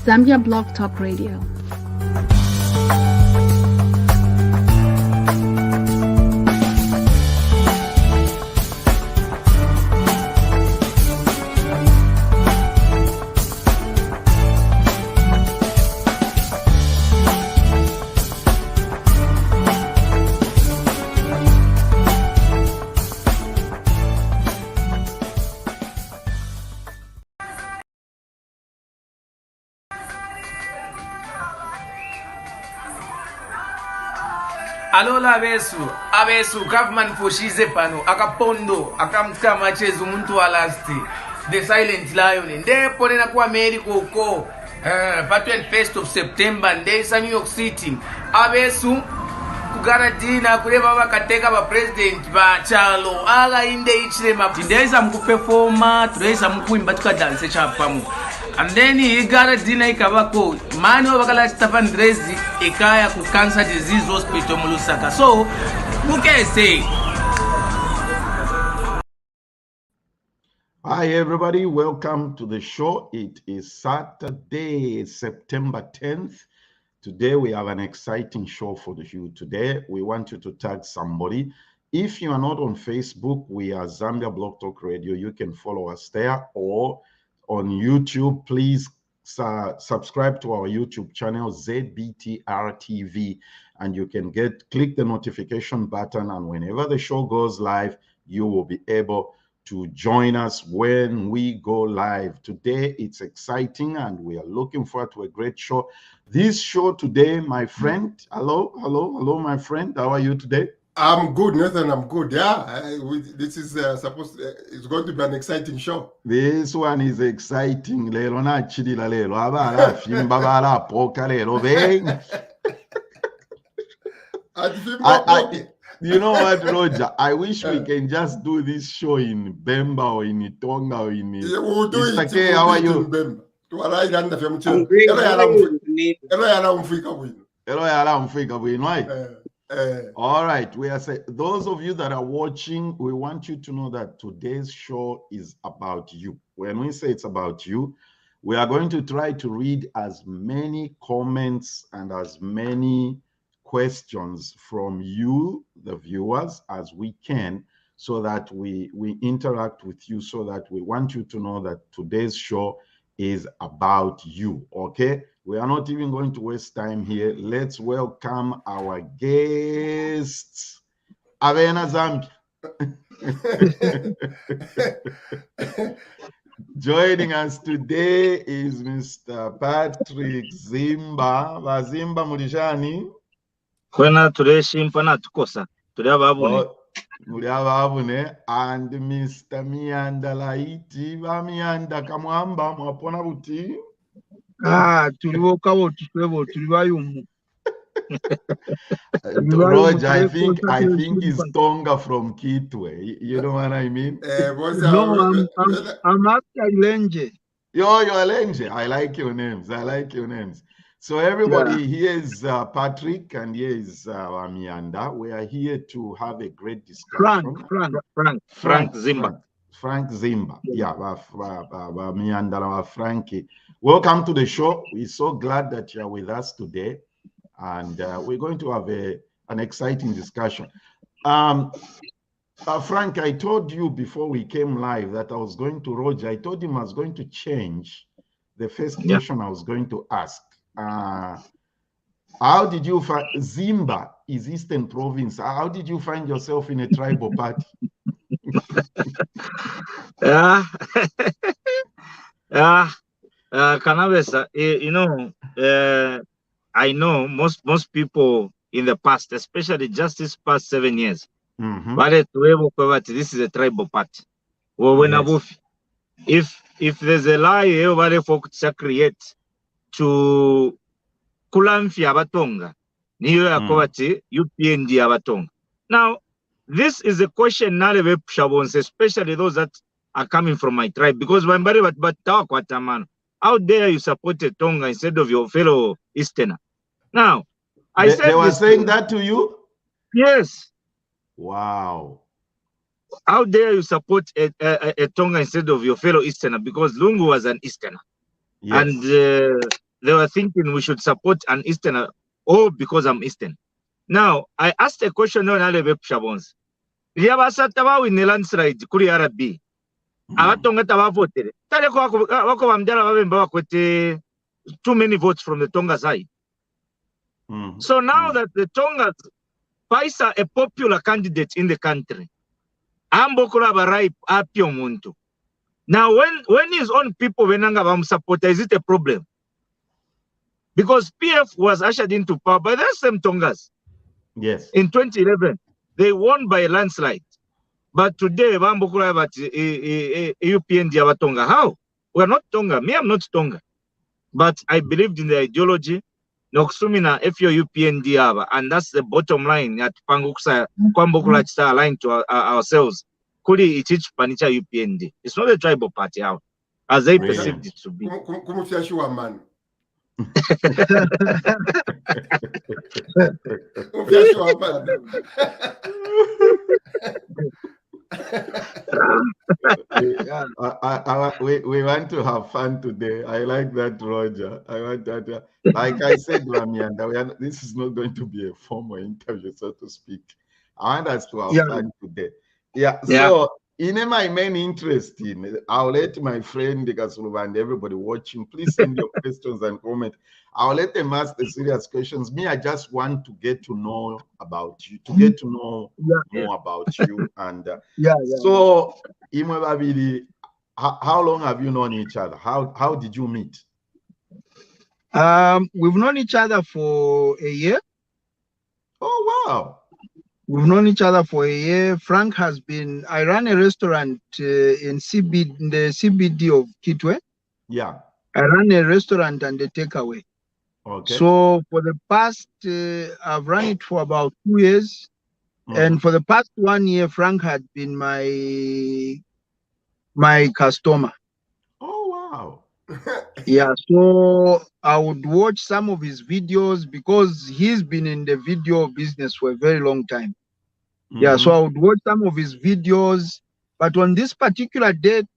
Zambia Blog Talk Radio. Alola abesu government pushize pano akapondo akamtka machezi umuntu walasti the silent lion ndepo nena ku America uko pa 21st of September ndesa New York City abesu kugaradina kuleva bakateka ba president ba chalo aga inde ichile mapindeza mkuperforma tureza mkuimba tukadance chapamu. And then he got a dinner ikabako mani wabakala Stefan Drezi ikaya ku cancer disease hospital mulusaka. So muke say hi everybody, welcome to the show. It is Saturday, September 10th. Today we have an exciting show for you. Today we want you to tag somebody. If you are not on Facebook, we are Zambia Blog Talk Radio. You can follow us there, or on YouTube, please subscribe to our YouTube channel, ZBTR TV, and you can click the notification button, and whenever the show goes live, you will be able to join us when we go live. Today, it's exciting, and we are looking forward to a great show. This show today, my friend, hello, my friend, how are you today? I'm good, Nathan. I'm good. Yeah, this is it's going to be an exciting show. This one is exciting. Lelo na chidi la lelo. Abala fimba bala poka lelo bang. You know what, Roger? I wish we can just do this show in Bemba or in Tonga or in. Yeah, we'll do it. Okay, how are you? All right, we are saying, those of you that are watching, we want you to know that today's show is about you. When we say it's about you, we are going to try to read as many comments and as many questions from you, the viewers, as we can, so that we interact with you, so that we want you to know that today's show is about you, okay? We are not even going to waste time here. Let's welcome our guests. Avena Zambia. Joining us today is Mr. Patrick Zimba. Vazimba Murishani. Kwena tureshimpa natukosa. Turababune. Muriababune. And Mr. Miyanda Laiti. Va Miyanda Kamwamba mwapona buti. Roger, I think he's Tonga from Kitwe. You know what I mean? No, I'm actually Lenje. You're Lenje. I like your names. So everybody, here is Patrick, and here is Miyanda. We are here to have a great discussion. Frank Zimba. Frank Zimba. Yeah, Miyanda, Frankie. Welcome to the show. We're so glad that you're with us today, and we're going to have an exciting discussion. Frank, I told you before we came live that I was going to Roger. I told him I was going to change the first question I was going to ask. How did you find Zimba is Eastern Province? How did you find yourself in a tribal party? Kanabesa, you know, I know most people in the past, especially just this past 7 years, but this is a tribal party. Well, if there's a lie, everybody folks create to Kulamfi Abatonga, Niyo Yakobati, UPND Abatonga. Now, this is a question not a Shabons, especially those that are coming from my tribe, because when but talk what a man. How dare you support a Tonga instead of your fellow Easterner? Now, they were saying that to you? Yes. Wow. How dare you support a Tonga instead of your fellow Easterner? Because Lungu was an Easterner. Yes. And they were thinking we should support an Eastern, or because I'm Eastern. Now, I asked a question on Alebe Shabons. Yabasata in the landslide, Kuri Arabi. Abatonga voted. Too many votes from the Tonga side. So now that the Tongas Paisa a popular candidate in the country, Ambokura Barai Apio Muntu. Now when his own people Venanga support, is it a problem? Because PF was ushered into power by the same Tongas. Yes. In 2011, they won by a landslide. But today, Bambukura about UPND Tonga. How? We're not Tonga. Me, I'm not Tonga. But I believed in the ideology. Noxumina FO UPND, and that's the bottom line at Panguksa, Kwambukura aligned to ourselves. Kuli Ichich Panicha UPND. It's not a tribal party out, as they perceived it to be. Man. We want to have fun today. I like that, Roger. I want that. Like I said, Miyanda, this is not going to be a formal interview, so to speak. I want us to have fun today. So, in my main interest I'll let my friend Kasuluba and everybody watching, please send your questions and comment. I'll let them ask the serious questions. Me, I just want to get to know about you, to get to know more about you. And so, Imwebabili, how long have you known each other? How did you meet? We've known each other for a year. Oh, wow. We've known each other for a year. Frank has been, I ran a restaurant in the CBD of Kitwe. Yeah. I ran a restaurant and a takeaway. Okay. So for the past, I've run it for about 2 years. And for the past 1 year, Frank had been my customer. Oh, wow. Yeah, so I would watch some of his videos because he's been in the video business for a very long time. Yeah, so I would watch some of his videos, but on this particular date,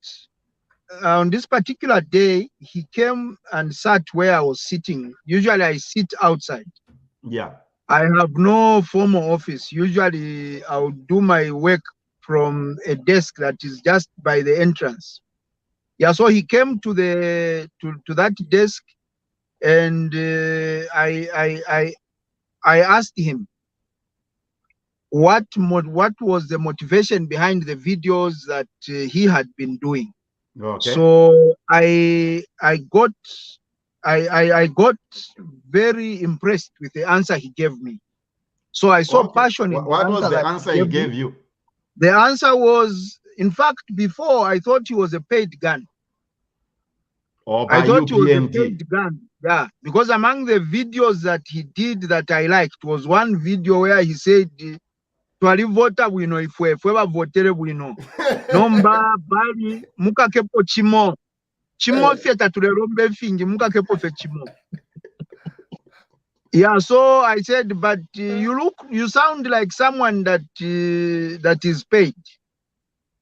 he came and sat where I was sitting. Usually I sit outside. Yeah. I have no formal office. Usually I would do my work from a desk that is just by the entrance. Yeah, so he came to that desk, and I asked him what was the motivation behind the videos that he had been doing. Okay. So I got very impressed with the answer he gave me. So I saw passion in what was the answer he gave you? The answer was, in fact, before I thought he was a paid gun. I thought he was a paid gun. Yeah, because among the videos that he did that I liked was one video where he said, "Twalivota bwino ifwe votere bwino. Nomba bali muka kepo chimo. Chimo fieta turerombe fingi muka kepo fe chimo." Yeah, so I said, but you sound like someone that is paid.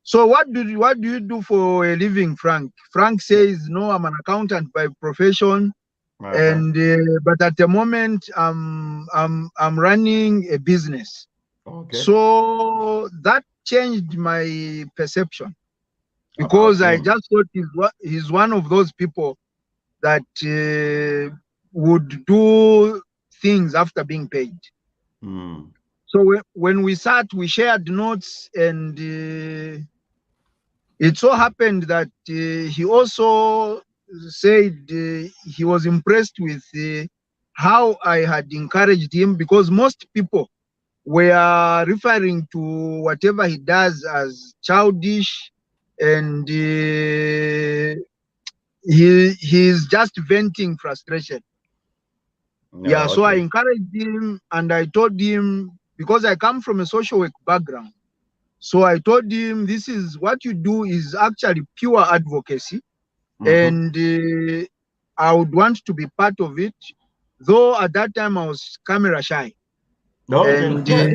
So what do you do for a living, Frank? Frank says, no, I'm an accountant by profession, and but at the moment I'm running a business. Okay. So that changed my perception, because I just thought he's one of those people that would do things after being paid. So when we sat, we shared notes, and it so happened that he also said he was impressed with how I had encouraged him, because most people were referring to whatever he does as childish, and he's just venting frustration. Yeah, so I encouraged him, and I told him, because I come from a social work background, so I told him, this is what you do is actually pure advocacy, and I would want to be part of it, though at that time I was camera shy. And yeah,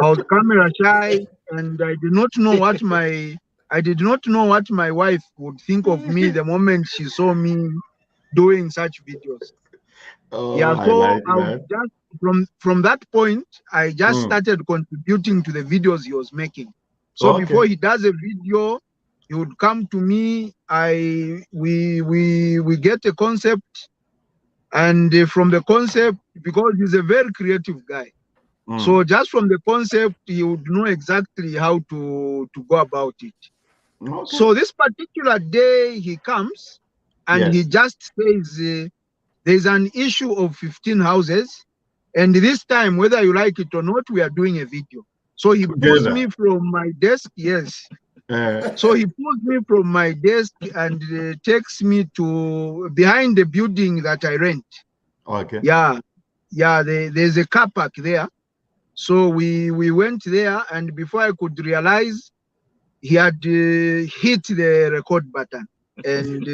I was camera shy, and I did not know what my wife would think of me the moment she saw me doing such videos. Oh, Yeah, I so like I that. just from that point, I just started contributing to the videos he was making. So before he does a video, he would come to me. We get a concept, and from the concept, because he's a very creative guy, so just from the concept, he would know exactly how to go about it. So this particular day he comes, and he just says there's an issue of 15 houses, and this time, whether you like it or not, we are doing a video. So he pulls me from my desk. Yes. So he pulls me from my desk and takes me to behind the building that I rent. Okay. Yeah. There's a car park there. So we went there, and before I could realize, he had hit the record button, and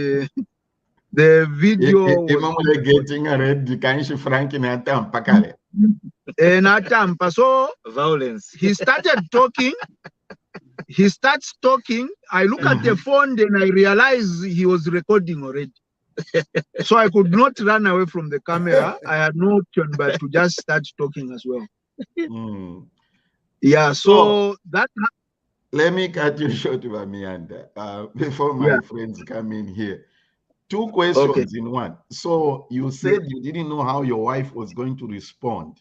the video was getting a red Frank in a tampa. So Violence. he started talking. He starts talking. I look at the phone, then I realize he was recording already. So I could not run away from the camera. I had no option but to just start talking as well. Yeah, so that. Let me cut you short, Miyanda, before my friends come in here. 2 questions in one. So you said you didn't know how your wife was going to respond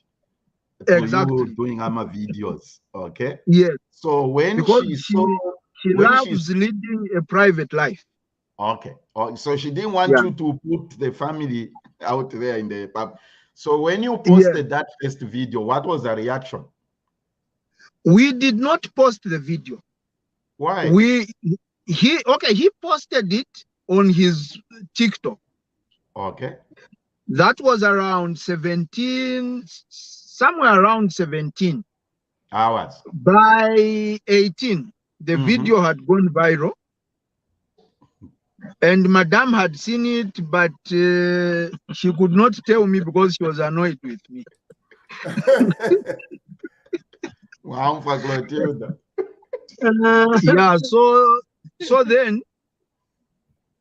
to you doing AMA videos, okay? Yes. So when because she when loves leading a private life. Okay. So she didn't want you to put the family out there in the pub. So when you posted that first video, what was the reaction? We did not post the video. Why? He posted it on his TikTok. Okay. That was around 17, somewhere around 17 hours. By 18, the video had gone viral. And Madame had seen it, but she could not tell me because she was annoyed with me. Yeah, so then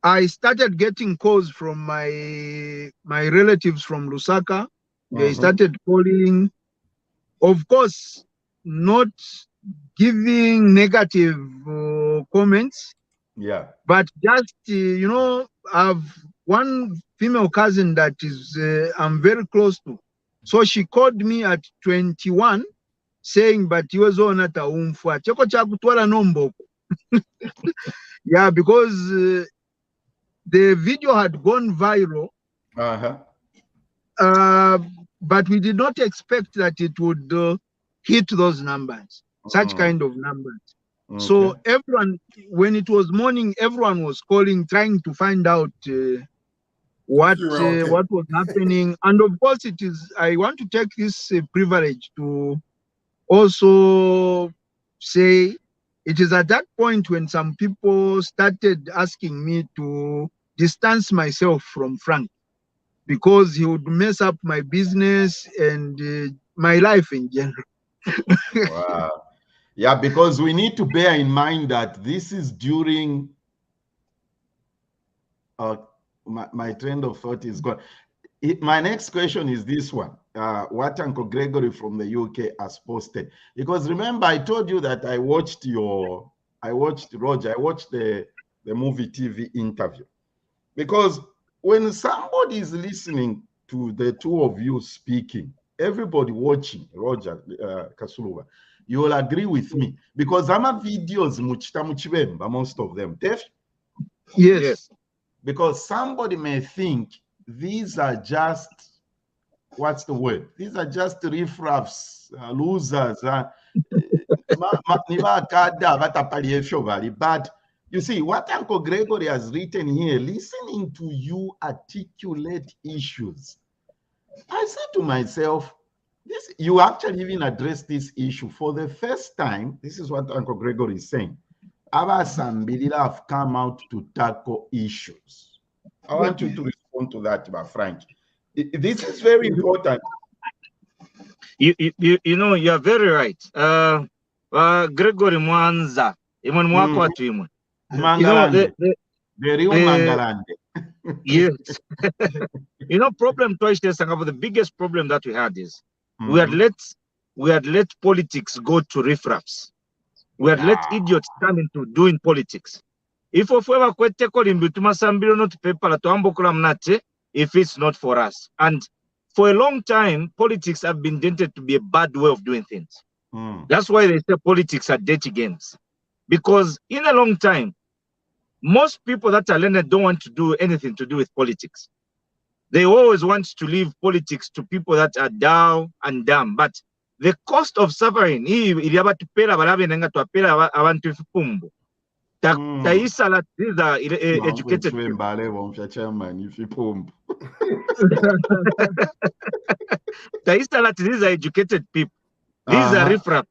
I started getting calls from my relatives from Lusaka. They started calling, of course, not giving negative comments. Yeah. But just, I've one female cousin that is I'm very close to. So she called me at 21 saying, but you was on at a umfwa. Cheko chakutwala nombo. Yeah, because the video had gone viral. But we did not expect that it would hit those numbers, such kind of numbers. So everyone, when it was morning, everyone was calling, trying to find out what was happening. And of course, I want to take this privilege to also say it is at that point when some people started asking me to distance myself from Frank because he would mess up my business and my life in general. Wow. Yeah, because we need to bear in mind that this is during my trend of thought is gone. My next question is this one. What Uncle Gregory from the UK has posted. Because remember, I told you that I watched the movie TV interview. Because when somebody is listening to the two of you speaking, everybody watching, Roger Kasuluba, you will agree with me. Because I'm videos muchibemba, most of them. Yes. Because somebody may think these are just, what's the word? These are just riffraffs, losers. But you see, what Uncle Gregory has written here, listening to you articulate issues, I said to myself, you actually even addressed this issue for the first time. This is what Uncle Gregory is saying. Abasambirila have come out to tackle issues. I want you to respond to that, Frank. This is very important. You know, you're very right. Gregory Mwanza, you know, Yes. You know, problem twice, the biggest problem that we had is we had let politics go to riffraffs. We had let idiots come into doing politics. If if it's not for us. And for a long time, politics have been dented to be a bad way of doing things. That's why they say politics are dirty games. Because in a long time, most people that are learned don't want to do anything to do with politics. They always want to leave politics to people that are down and dumb. But the cost of suffering, taisala these are educated people. Taisala these are educated people. These are riffraff.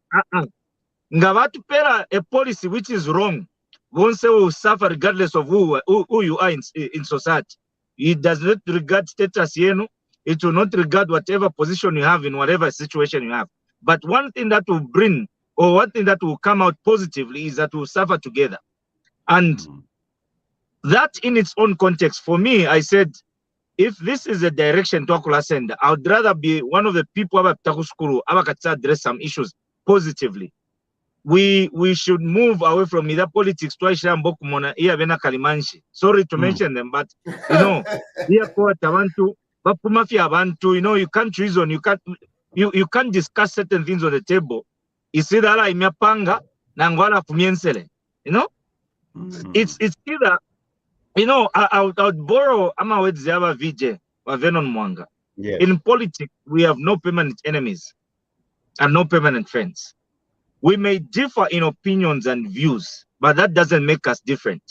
Ngavatu pera a policy which is wrong. Won't say will suffer regardless of who you are in society. It does not regard status, it will not regard whatever position you have in whatever situation you have. But one thing that will bring, or one thing that will come out positively, is that we'll suffer together. And that in its own context, for me, I said, if this is a direction to Akula send, I would rather be one of the people about Takuskuru, address some issues positively. We should move away from either politics to Aishambokumona, Iavena Kalimanshi. Sorry to mention them, but you know, here for Tavantu, Bapumafia Bantu, you know, you can't reason, you can't discuss certain things on the table. Isidara imapanga nangwala fumiensele. You know? It's either, you know, I would borrow Amawedzava VJ or Venon Mwanga. Yes. In politics, we have no permanent enemies and no permanent friends. We may differ in opinions and views, but that doesn't make us different.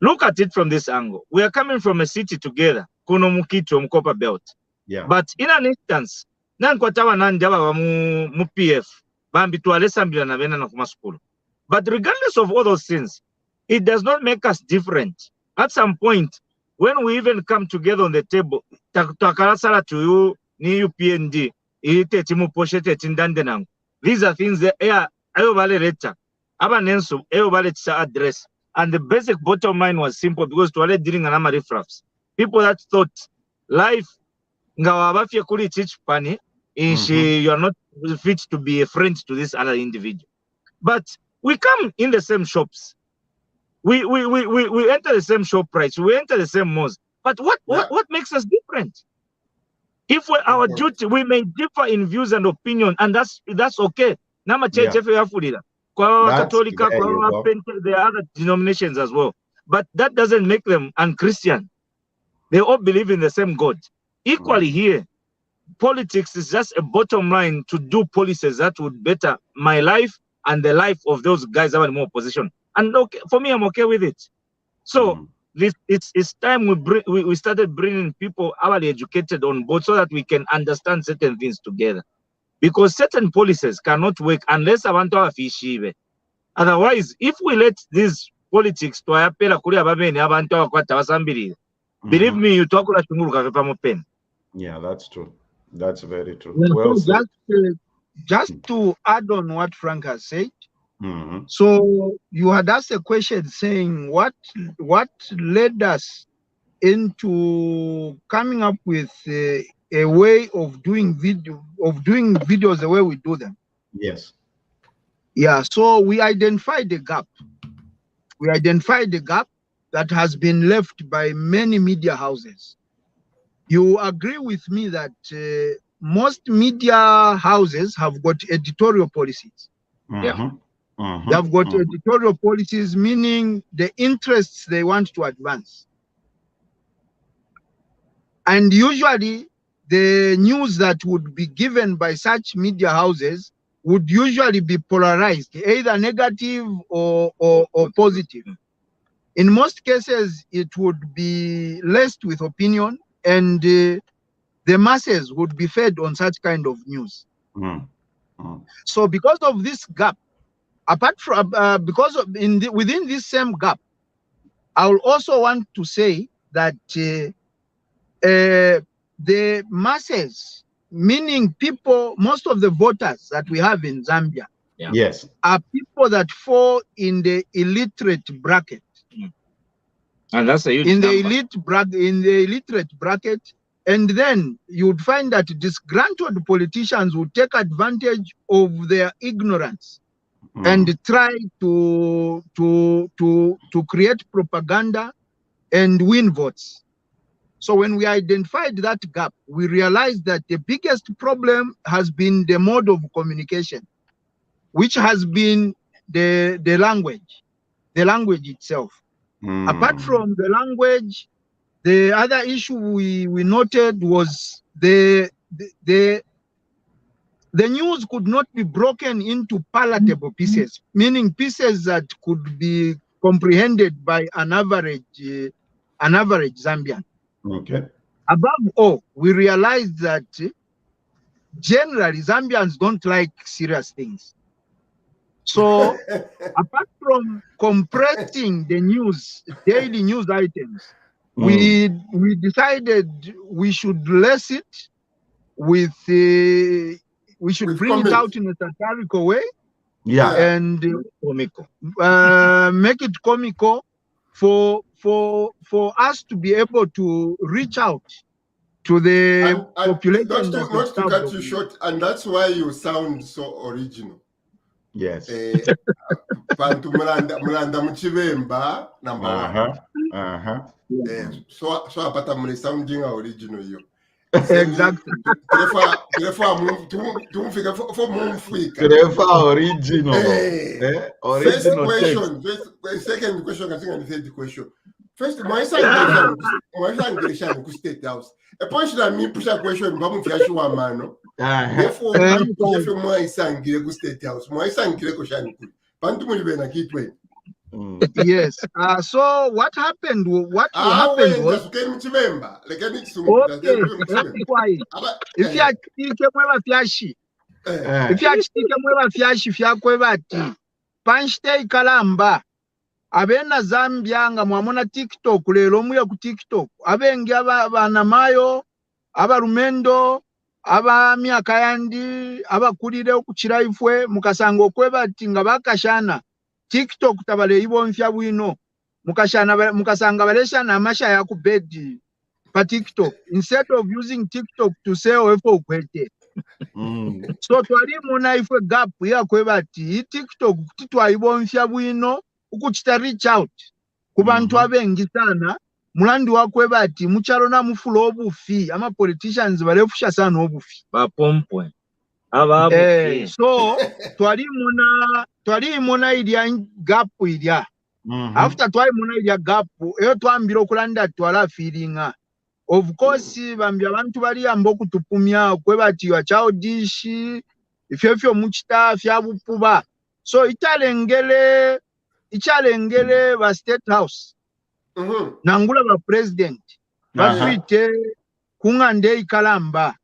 Look at it from this angle. We are coming from a city together, Kunomukitu Mkopa Belt. Yeah. But in an instance, Nankwatawa Nanjaba mu PF, Bambi to Alessandra Navena na Kumaskulu. But regardless of all those things, it does not make us different. At some point, when we even come together on the table, Takarasala to you, ni UPND, ite timu poshete tindandenang. These are things that address. And the basic bottom line was simple because to alle dealing an riffraffs. People that thought life you are not fit to be a friend to this other individual. But we come in the same shops. We enter the same shop price, we enter the same malls. But what makes us different? If our duty, we may differ in views and opinion, and that's okay. Nama church there are other denominations as well. But that doesn't make them unchristian. They all believe in the same God. Equally here, politics is just a bottom line to do policies that would better my life and the life of those guys that are in more opposition. And okay, for me, I'm okay with it. So it's time we started bringing people hourly educated on board so that we can understand certain things together. Because certain policies cannot work unless abantu abafishiwe. Otherwise, if we let these politics to apela kuri ababene abantu abakwata basambirira, believe me, you talk like pen. Yeah, that's true. That's very true. Yeah, well so just to add on what Frank has said. So you had asked a question saying what led us into coming up with a way of doing videos the way we do them. Yes. Yeah, so we identified the gap. We identified the gap that has been left by many media houses. You agree with me that most media houses have got editorial policies. Yeah. They have got editorial policies, meaning the interests they want to advance. And usually the news that would be given by such media houses would usually be polarized, either negative or positive. In most cases, it would be laced with opinion, and the masses would be fed on such kind of news. So because of this gap, apart from within this same gap, I will also want to say that the masses, meaning people, most of the voters that we have in Zambia, yes, are people that fall in the illiterate bracket. And that's a huge in the number. illiterate bracket. And then you would find that disgruntled politicians would take advantage of their ignorance and try to create propaganda and win votes. So when we identified that gap, we realized that the biggest problem has been the mode of communication, which has been the language itself. Apart from the language, the other issue we noted was the news could not be broken into palatable pieces, meaning pieces that could be comprehended by an average Zambian. Okay. Above all, we realized that generally Zambians don't like serious things. So apart from compressing the news, daily news items, we decided we should less it with we should bring it out in a satirical way. Yeah. And comical. Make it comical for us to be able to reach out to the population. Not to cut you short, and that's why you sound so original. Yes. Pantu mulanda muchivemba number one. So apata mule sounding original yo. Exactly. Original. First question, second question, I think, and third question. First, my son ku State House. A point that me push a question, bamu fiashu wa mano. Therefore, if my son ku State House, my son ko shani ku. Pantu muli na kitwe. Yes. So what happened? What happened was okay. If you fiashi panshte kalamba abena Zambia nga mwamona TikTok lero muya ku TikTok abengi abana mayo abarumendo aba myaka yandi abakulire okukira ifwe mukasanga okweba ati nga bakashana TikTok tabale ibonfya bwino mukasanga baleshana amasha ya ku bedi pa TikTok instead of using TikTok to sell efo kwete. So twali muna ifwe gap ya kweba ati TikTok titwa ibonfya bwino ukuchita reach out ku bantu abengi sana mulandi wakweba ati mucharo na mufulo obufi ama politicians balefusha sana obufi bapompwe so twali muna ilia gap ilia after twali muna ilia gap eyo twambira okulanda twala feelinga of course bambya abantu bali ambo kutupumya kweba ati wa childish ifyefyo muchita fya bupuba so ichalengele ba State House nangula ba president bafite kungande ikalamba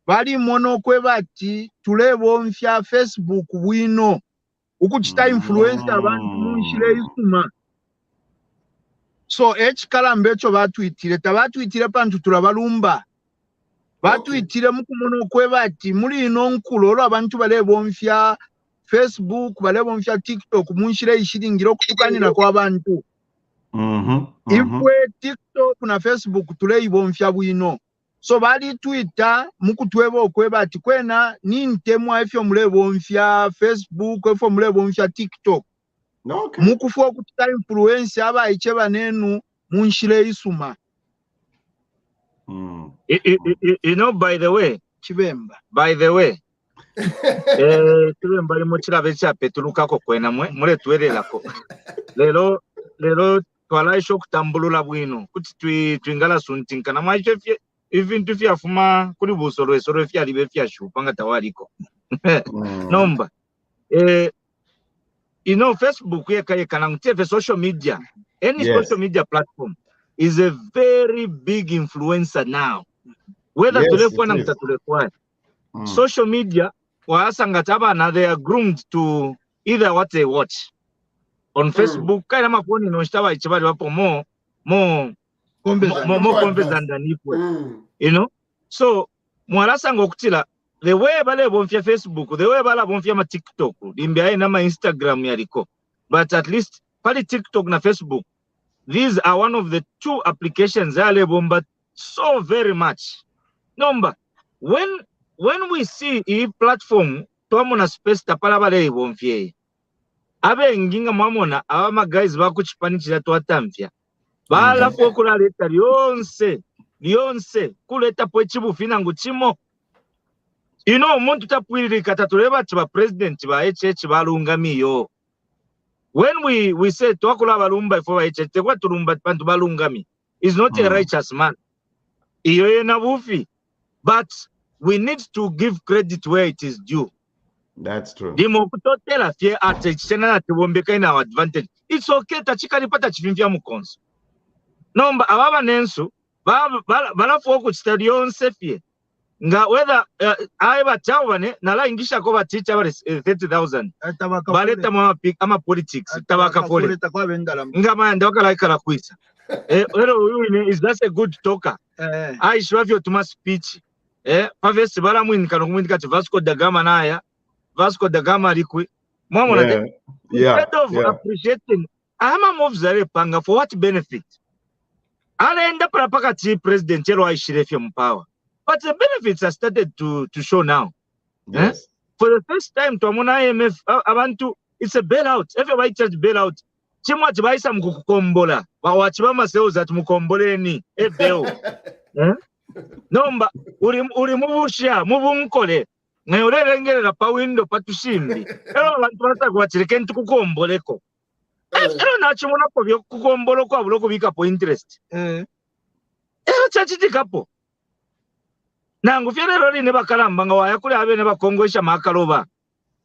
bali mono kweba ati tulebo mfya Facebook bwino ukuchita influence abantu munshire isuma so kalambe echo batwitire pantu tulabalumba batwitire mukumono kweba ati muri ino nkulo olwo abantu balebo mfya Facebook balebo mfya TikTok munshire ishilingiro kutukanira kwa bantu ifwe TikTok na Facebook tuleibo mfya bwino so bali Twitter mukutweba okweba ati kwena nintemwa efyo mulebo mfya Facebook efyo mulebo mfya TikTok mukufu okutuka influence aba icheba nenu munshire isuma. You know, by the way Chibemba limo chilabe cha petulukako kwena mule tuwerelako lero twalaisha okutambulula bwino kuti twingala suntinkana mwaisho ibintu fyafuma kuli busolo esolo fyalibe fyashupa nga tawaliko nomba you know Facebook yekayekana nguteve social media social media platform is a very big influencer now whether tulekwana mtatulekwana social media wasanga they are groomed to either what they watch on Facebook kana mafoni no shitaba ichibali wapo more converse underneath you know so mwarasanga okutila the way bale bonfya Facebook the way bala bonfya ma TikTok limbya na ma Instagram yaliko but at least pali TikTok na Facebook these are one of the 2 applications but so very much. Number, when we see a platform, tuamona space tapalabale ibomfye. Abe nginga mamona, abama guys bakuchipanichira tuatamfya. Bala fokula leta lyonse, kuleta pochibu fina nguchimo. You know, muntu tapwirika tatureba chiba president ba HH balungamiyo. When we say twakula balumba for HH, tekwa turumba pantu balungami, is not a righteous man. Iyo yena bufi. But we need to give credit where it is due. That's true. Dimo kutotela fie ate chena na tuwombeka ina our advantage. It's okay tachika nipata chifimfia mukonso. Nomba ababa nensu bala foku chitadionse fie. Nga whether aiba chawane nala ingisha kwa teacher wale 30,000. Baleta ama politics tabaka kole. Nga mayanda wakala ikala kuisa. Is that a good talker? I should have to speech. Pavesi bala mwini kanongumini kati Vasco da Gama naya. Vasco da Gama likwi. Instead of appreciating, ama moves are panga for what benefit? Ala enda prapaka ti president yelo aishirefia mpower. But the benefits are started to show now. Yes. For the first time, to amona IMF, abantu, it's a bailout. Everybody charge bailout. Chimwa chibaisa mkukombola. Wachibama seo za tumukombole ni. Ebeo. Nomba, mubu mkole. Ngayorele ngele na pa window patushimbi. Ero bantu basa kuwachireke ntukukomboleko. Ero na chimona po vyo kukombolo kwa buloko bika po interest. Ero chachiti kapo. Nangu fyerero line bakalamba nga wayakule abe ne bakongosha makaloba.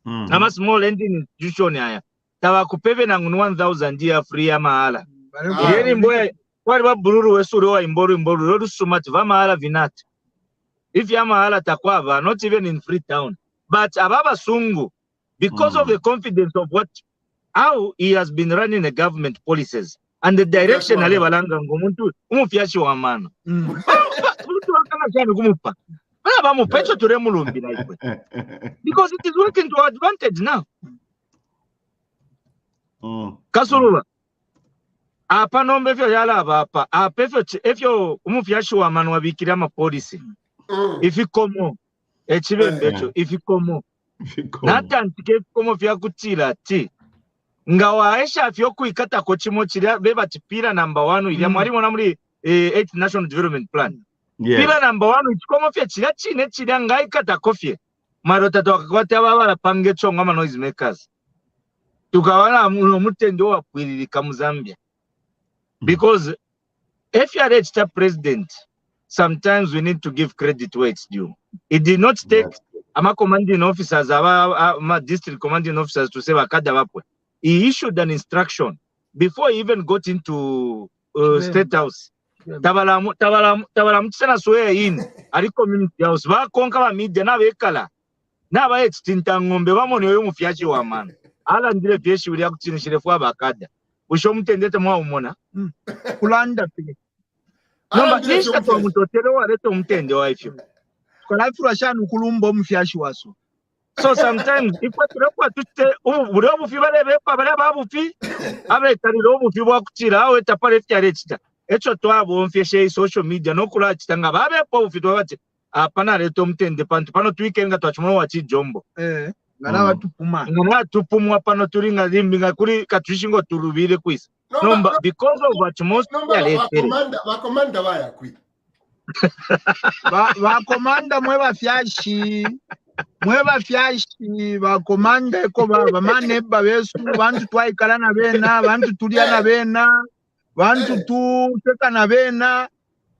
Nama small lending institution haya. Tawa kupeve nangu 1,000 ya free ya mahala. Yeni mboya wali babururu wesuri wa imboru rodu sumati va mahala vinati. If ya mahala takwava, not even in Freetown. But ababa sungu, because of the confidence of how he has been running the government policies and the direction ale balanga ngomuntu umufyashi wa mano. Because it is working to our advantage now. Kasurula. Apa nombe fyo yala apa. Apa fyo umufyashi wa mano wabikiri ama policy. If you come if you come nata ntike komo fya kutila ti. Nga waesha fyo kuikata kochimo chiria beba tipira number 1 ili mwari mwana muri 8th National Development Plan. Pila number 1 ichikomo fya chiria chine chiria ngai kata kofye. Marota tokakwate ababala pange chonga ma noise makers. Tukawana mutendo wa kwililika mu Zambia. Because if you are a president, sometimes we need to give credit where it's due. It did not take ama commanding officers, ama district commanding officers to say wakada wapwe. He issued an instruction before he even got into State House. Tabala mtisana soya in ali community house ba konka ba media na bekala na ba extinta ngombe ba mone yo mufyachi wa mana ala ndile fyeshi uli akutinishire fwa bakada usho mtendete mwa umona kulanda pige nomba nishka to mutotero wa leto mtende wa ifyo kola fura shanu kulumbo mufyashi waso. So sometimes if what tute uburobu fibale bepa bale babufi abe tariro bufi bwa kutira awe tapale fyarechita echo twabo mfyeshe social media no kula chitanga babe po ufitwa bati apana leto mtende pantu pano tuikenga twachimono wa chijombo ngana tupumwa pano turinga limbinga kuri katushingo turubire kwisa nomba because of what most commander baya kwi ba commander mweba fyashi ba commander ko ba mane babesu bantu twaikala na bena bantu tulia na bena bantu tuteka na bena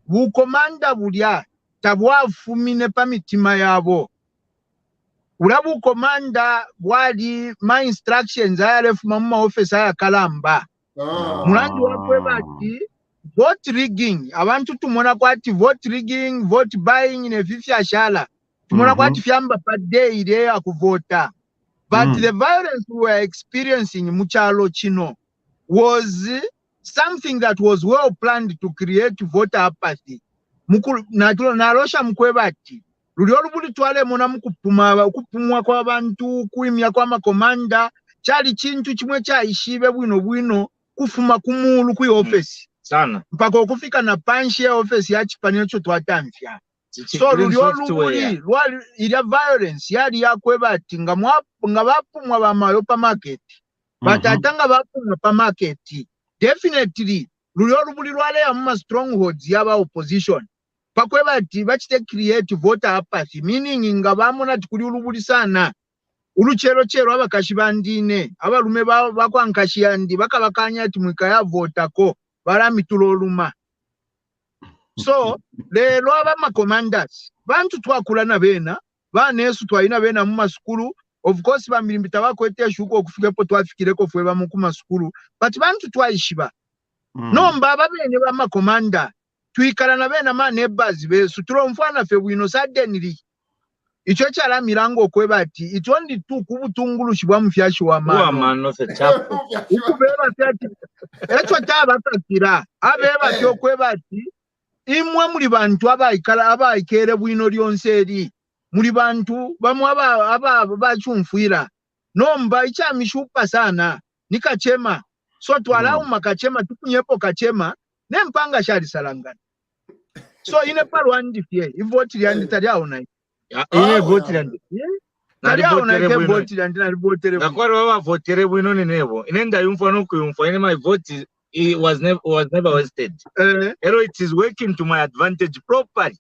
bu commander bulya tabwafumine pa mitima yabo ulabu commander bwali my instructions ayalefu mama officer ya kalamba mulandi wakwe bati vote rigging abantu tumona kwati vote rigging vote buying ne fifya shala tumona kwati fyamba pa day ile ya kuvota but the violence we were experiencing muchalo chino was something that was well planned to create voter apathy nalosha mkwebati luli olubuli twale mona kupumwa kwa bantu kuimya kwa makomanda chali chintu chimwe cha ishibe bwino kufuma kumulu ku office sana mpaka okufika na panshi ya office ya chipaniro cho twatamfya so lulyo lubuli ilya violence yali yakweba ati nga bapumwa bamayo pa market batatanga bapumwa pa market definitely lulyo lubuli lwaleya mu strongholds yaba opposition pakweba ati bachite create voter apathy meaning nga bamona tikuli lubuli sana uluchero abakashi bandine abalume bakwankashi yandi bakabakanya ati mwikaya vota ko baramitulo oluma so lero abama commanders bantu twakula na bena banesu twalina bena mu masukulu of course bamilimbita bakwete shuko okufikepo twafikireko fwe bamu ku masukulu but bantu twayishiba nomba babene bama commander twikala na bena ma neighbors besu tulomfana fe bwino suddenly icho chala milango kweba ati it only tu kubutungulushi bwa mfyashi wa mano se chapo ukubeba ati echo taba takira abeba tyo kweba ati imwe muri bantu abayikere bwino lyonseri muri bantu bamwe bachumfuira nomba ichamishupa sana nikachema so twalau makachema tukunyepo kachema nempanga shali salangana so ine parwandi fye ivoti lyandi taliaona ine voti lyandi taliaona ke voti lyandi na votere nakwari baba votere bwino nenebo inenda yumfa no kuyumfa ine my vote it was never wasted. It is working to my advantage properly.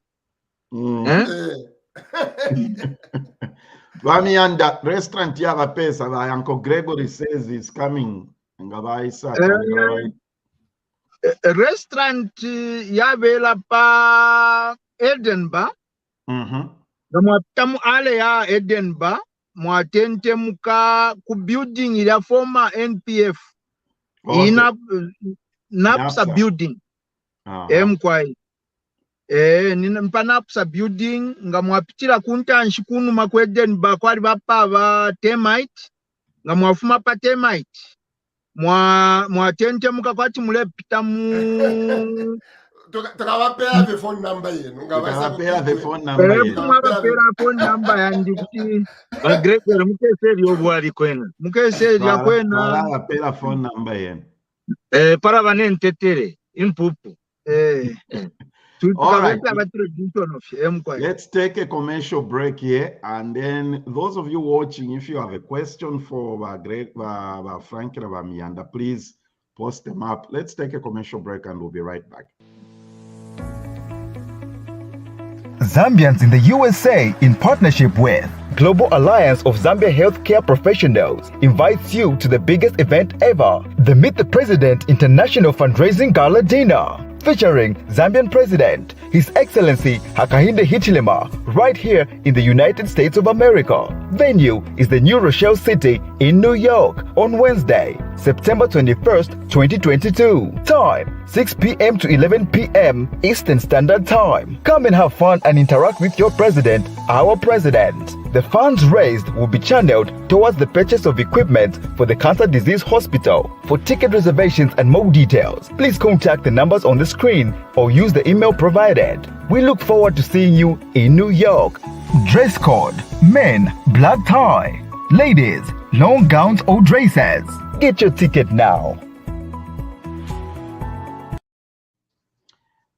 Miyanda, restaurant yaba pesa ba Uncle Gregory says is coming. Restaurant yabela pa Edinburgh. Namwapitamu ale ya Edinburgh mwatente muka ku building ila former NPF. Napsa building mkwai nina mpanapsa building nga mwapitira kuntanshi kunu makweden bakwali bapa ba termite nga mwafuma pa termite mwatente mukakwati mulepita mu tukawapea the phone number yenu tukawapea the phone number yenu tukawapea phone number yandiki bagregere mukeseri obwali kwena mukeseri ya kwena tukawapea phone number yenu para banentetere impupu all right. Let's take a commercial break here, and then those of you watching, if you have a question for Frank and Miyanda, please post them up. Let's take a commercial break and we'll be right back. Zambians in the USA, in partnership with Global Alliance of Zambia Healthcare Professionals, invites you to the biggest event ever, the Meet the President International Fundraising Gala Dinner, featuring Zambian President, His Excellency Hakainde Hichilema, right here in the United States of America. Venue is the New Rochelle City in New York on Wednesday, September 21st, 2022. Time, 6 p.m. to 11 p.m. Eastern Standard Time. Come and have fun and interact with your president, our president. The funds raised will be channeled towards the purchase of equipment for the Cancer Disease Hospital. For ticket reservations and more details, please contact the numbers on the screen or use the email provided. We look forward to seeing you in New York. Dress code: men, black tie. Ladies, long gowns or dresses. Get your ticket now.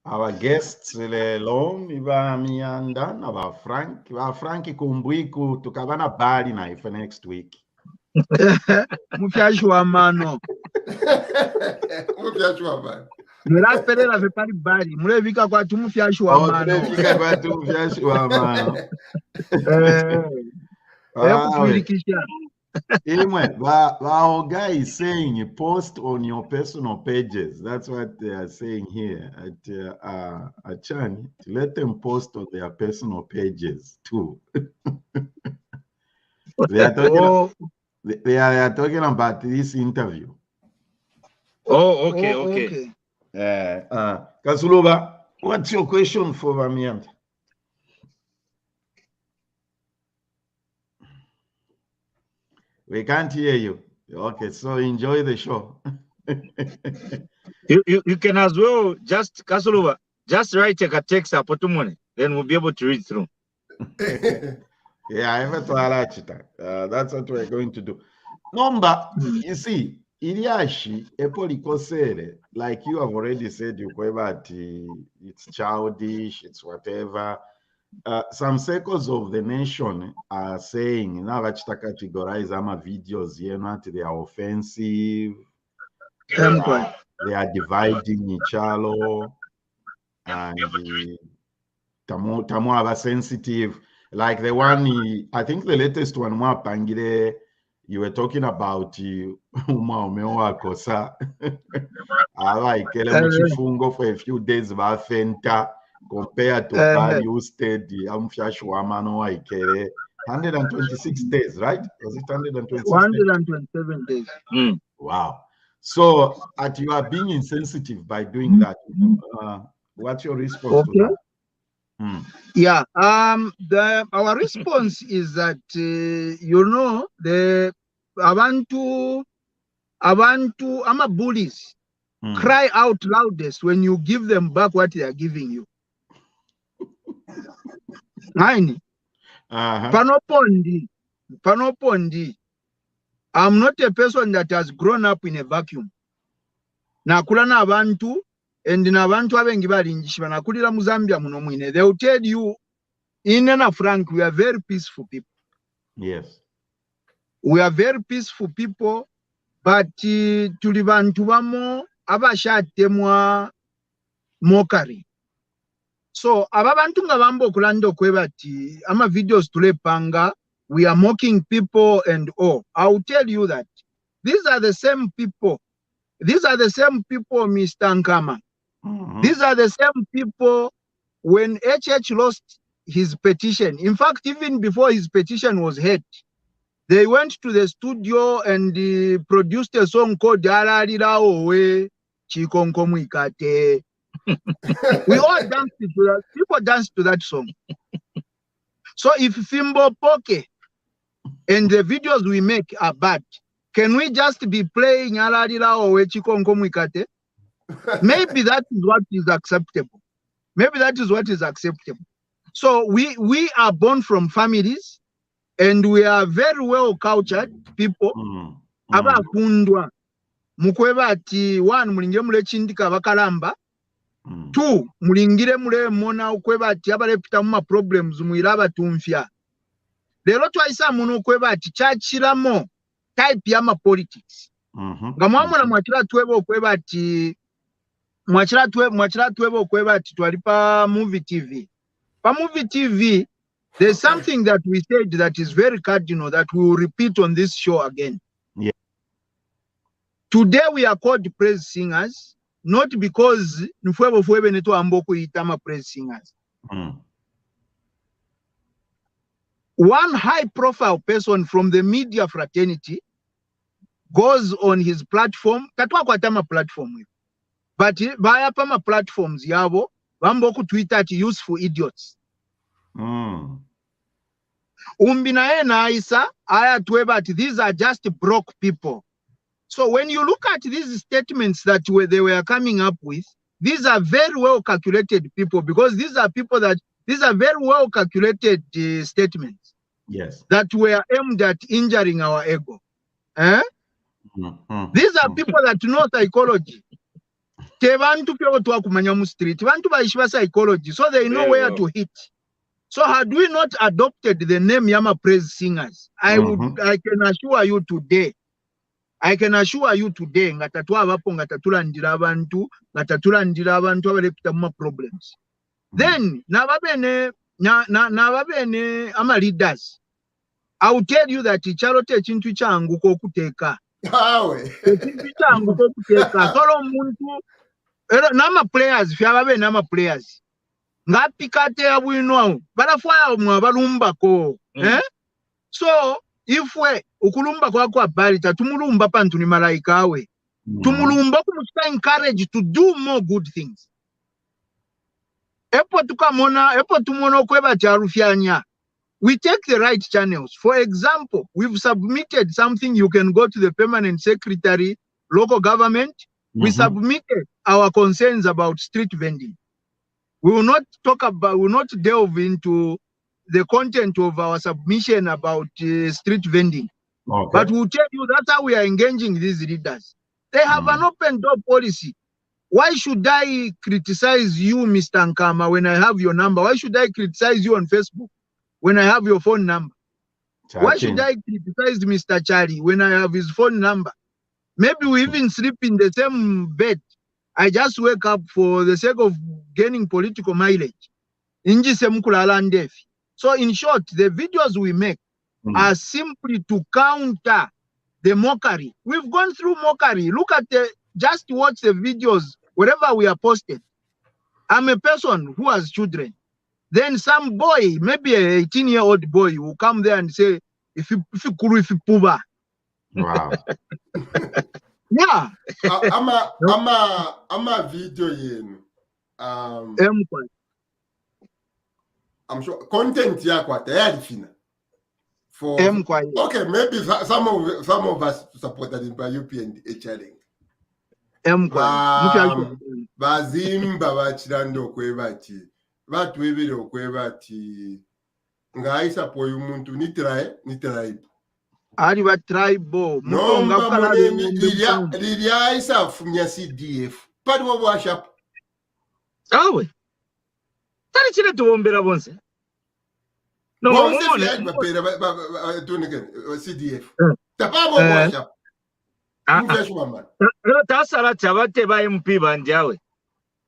Our guests lelo iba Miyanda na ba Frank kumbwiku tukabana bali na ife next week. Mufyashi wa mano. Mufyashi wa mano. Mula perera fe pali bali. Mule vika kwa tu mufyashi wa mano. Mule vika kwa tu mufyashi wa mano. Anyway, Oga is saying post on your personal pages. That's what they are saying here at Chani. Let them post on their personal pages too. They are talking about this interview. Oh, okay. Kasuluba, what's your question for Miyanda? We can't hear you. Okay, so enjoy the show. you can as well just Kasuluba, just write a text up to money, then we'll be able to read through. Yeah, I have to alert you. That's what we're going to do. Number, you see, Iriashi, epolikosere, like you have already said, it's childish, it's whatever. Some circles of the nation are saying, now vachita categorize ama videos here, not they are offensive, they are dividing each other, and tamu are sensitive. Like the one, I think the latest one, Pangire, you were talking about Uma Kosa. I like Muchifungo for a few days, Fenta, compared to how you stayed the Amfyashwamano Ikere. 126 days, right? Was it 126 127 days? Wow. So, you are being insensitive by doing that. What's your response to that? Yeah, our response is that the Abantu bullies cry out loudest when you give them back what they are giving you. Nine. Panopondi. I'm not a person that has grown up in a vacuum. Nakula na abantu. And in abantu abengi balinjishwa nakulira mu Zambia muno mwine. They will tell you, in and frank, we are very peaceful people. Yes. We are very peaceful people, but tuli bantu bamo abashatemwa mokari. So ababantu nga bambo kulando kwebati ama videos tulepanga, we are mocking people and all. I will tell you that these are the same people. These are the same people, Mr. Nkama. These are the same people when HH lost his petition. In fact, even before his petition was heard, they went to the studio and produced a song called Dararira Owe Chikonko Mwikate. We all danced to that. People danced to that song. So if Fimbo Poke and the videos we make are bad, can we just be playing Dararira Owe Chikonko Mwikate? Maybe that is what is acceptable. Maybe that is what is acceptable. So we are born from families and we are very well cultured people. Abakundwa mukweba ati one mulinge mule chindika bakalamba. Two mulingire mule mona ukweba ati abalepita mu problems muiraba tumfya. Lero twaisa muno ukweba ati chachiramo type ya ma politics. Ngamwamuna mwachira twebo ukweba ati mwachira twebo ukweba ati twalipa movie TV. Pa movie TV, there's something that we said that is very cardinal that we will repeat on this show again. Yeah. Today we are called praise singers, not because nfwebo neto amboku itama praise singers. One high profile person from the media fraternity goes on his platform, katwa kwa tama platform, but via pama platforms yabo, wamboku Twitter ati useful idiots. Umbina na isa aya tweba ati these are just broke people. So when you look at these statements that they were coming up with, these are very well calculated people, because these are very well calculated statements. Yes. That were aimed at injuring our ego. These are people that know psychology. Tebantu pyo twa kumanya mu street. Bantu baishiba psychology, so they know where to hit. So had we not adopted the name Yama Praise Singers, I can assure you today, ngatatwa abapo ngataturandira abantu abalepita mu problems. Then nababene ama leaders, I will tell you that icharote chintu changu kokuteka. Chintu changu kokuteka. Solo muntu nama players, fiababe nama players. Ngapikate abwino barafwa mwabalumba ko. So if we ukulumba kwako abali tatumulumba pantu ni malaika we. Tumulumba kumusta encourage to do more good things. Epo tumono kweba charufyanya. We take the right channels. For example, we've submitted something. You can go to the permanent secretary, local government. We submitted our concerns about street vending. We will not delve into the content of our submission about street vending. Okay. But we'll tell you that's how we are engaging these leaders. They have an open door policy. Why should I criticize you, Mr. Nkama, when I have your number? Why should I criticize you on Facebook when I have your phone number? Why should I criticize Mr. Charlie when I have his phone number? Maybe we even sleep in the same bed. I just wake up for the sake of gaining political mileage. So in short, the videos we make are simply to counter the mockery. We've gone through mockery. Look at just watch the videos wherever we are posted. I'm a person who has children. Then some boy, maybe a 18-year-old boy, will come there and say, if you puba. Wow. Yeah. I'm a video in. I'm sure content yako tayari fina. For okay, maybe some of us supported in by UPN HLing. Bazimba bachirando kwebati. Batwebere okwebati. Ngaisa po umuntu ni tribe. Ari ba tribe. No ngakala lilia isa fumya CDF. Padi wa worship. Awe. Tari chile tuombera bonse. No, CDF. Tapabo worship. Tasara chabate ba MP banjawe.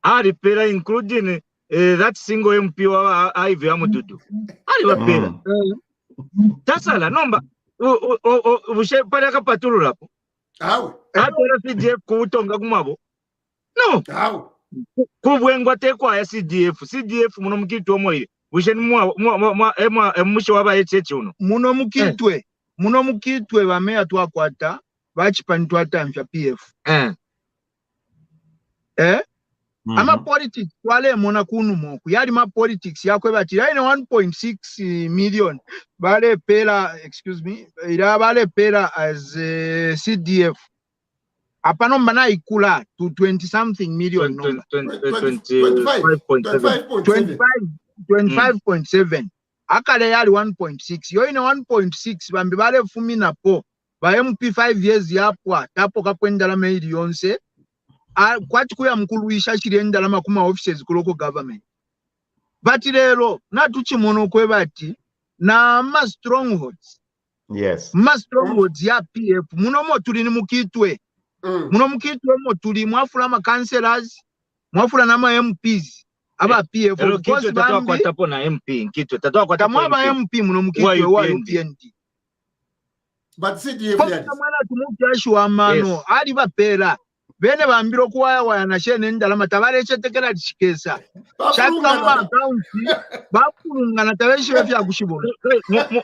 Ari pera including that single MP wa Ivy Amududu. Ari ba pera. Tasala nomba ushe para kapatulula po. Awe. Atera CDF kutonga kumabo. No. Awe. Kubwengwa tekwa ya CDF muno mukitwe omoire. Ushe mushe waba echeche uno. Muno mukitwe bameya twakwata bachipani twatamfya PF. Ama politics wale mona kunu moku yali ma politics yakwe bati yaine 1.6 million bale pera ila bale pera as CDF apano mbana ikula to 20 something million 25.7 akale yali 1.6 yoine 1.6 bambi bale fumi na po ba MP 5 years yapwa tapo kakwendala maili yonse kwati kuya mkuluisha chirenda la kuma offices ku local government. But lero natuchi mono kwebati na ma strongholds. Yes. Ma strongholds ya PF muno mo tuli ni mukitwe. Muno mukitwe mo tuli mwafula ma councillors, mwafula na ma MPs. Aba PF because tatoa kwa tapo na MP nkitwe tatoa kwa tapo na MP muno mukitwe wa UPND. But CDF ya mwana tumukiashi wa mano ali bapera. Bene bambiro kuwaya na shene ndala matabare chetekera chikesa. Chaka ma account bakulunga na tabeshi bafya kushibona.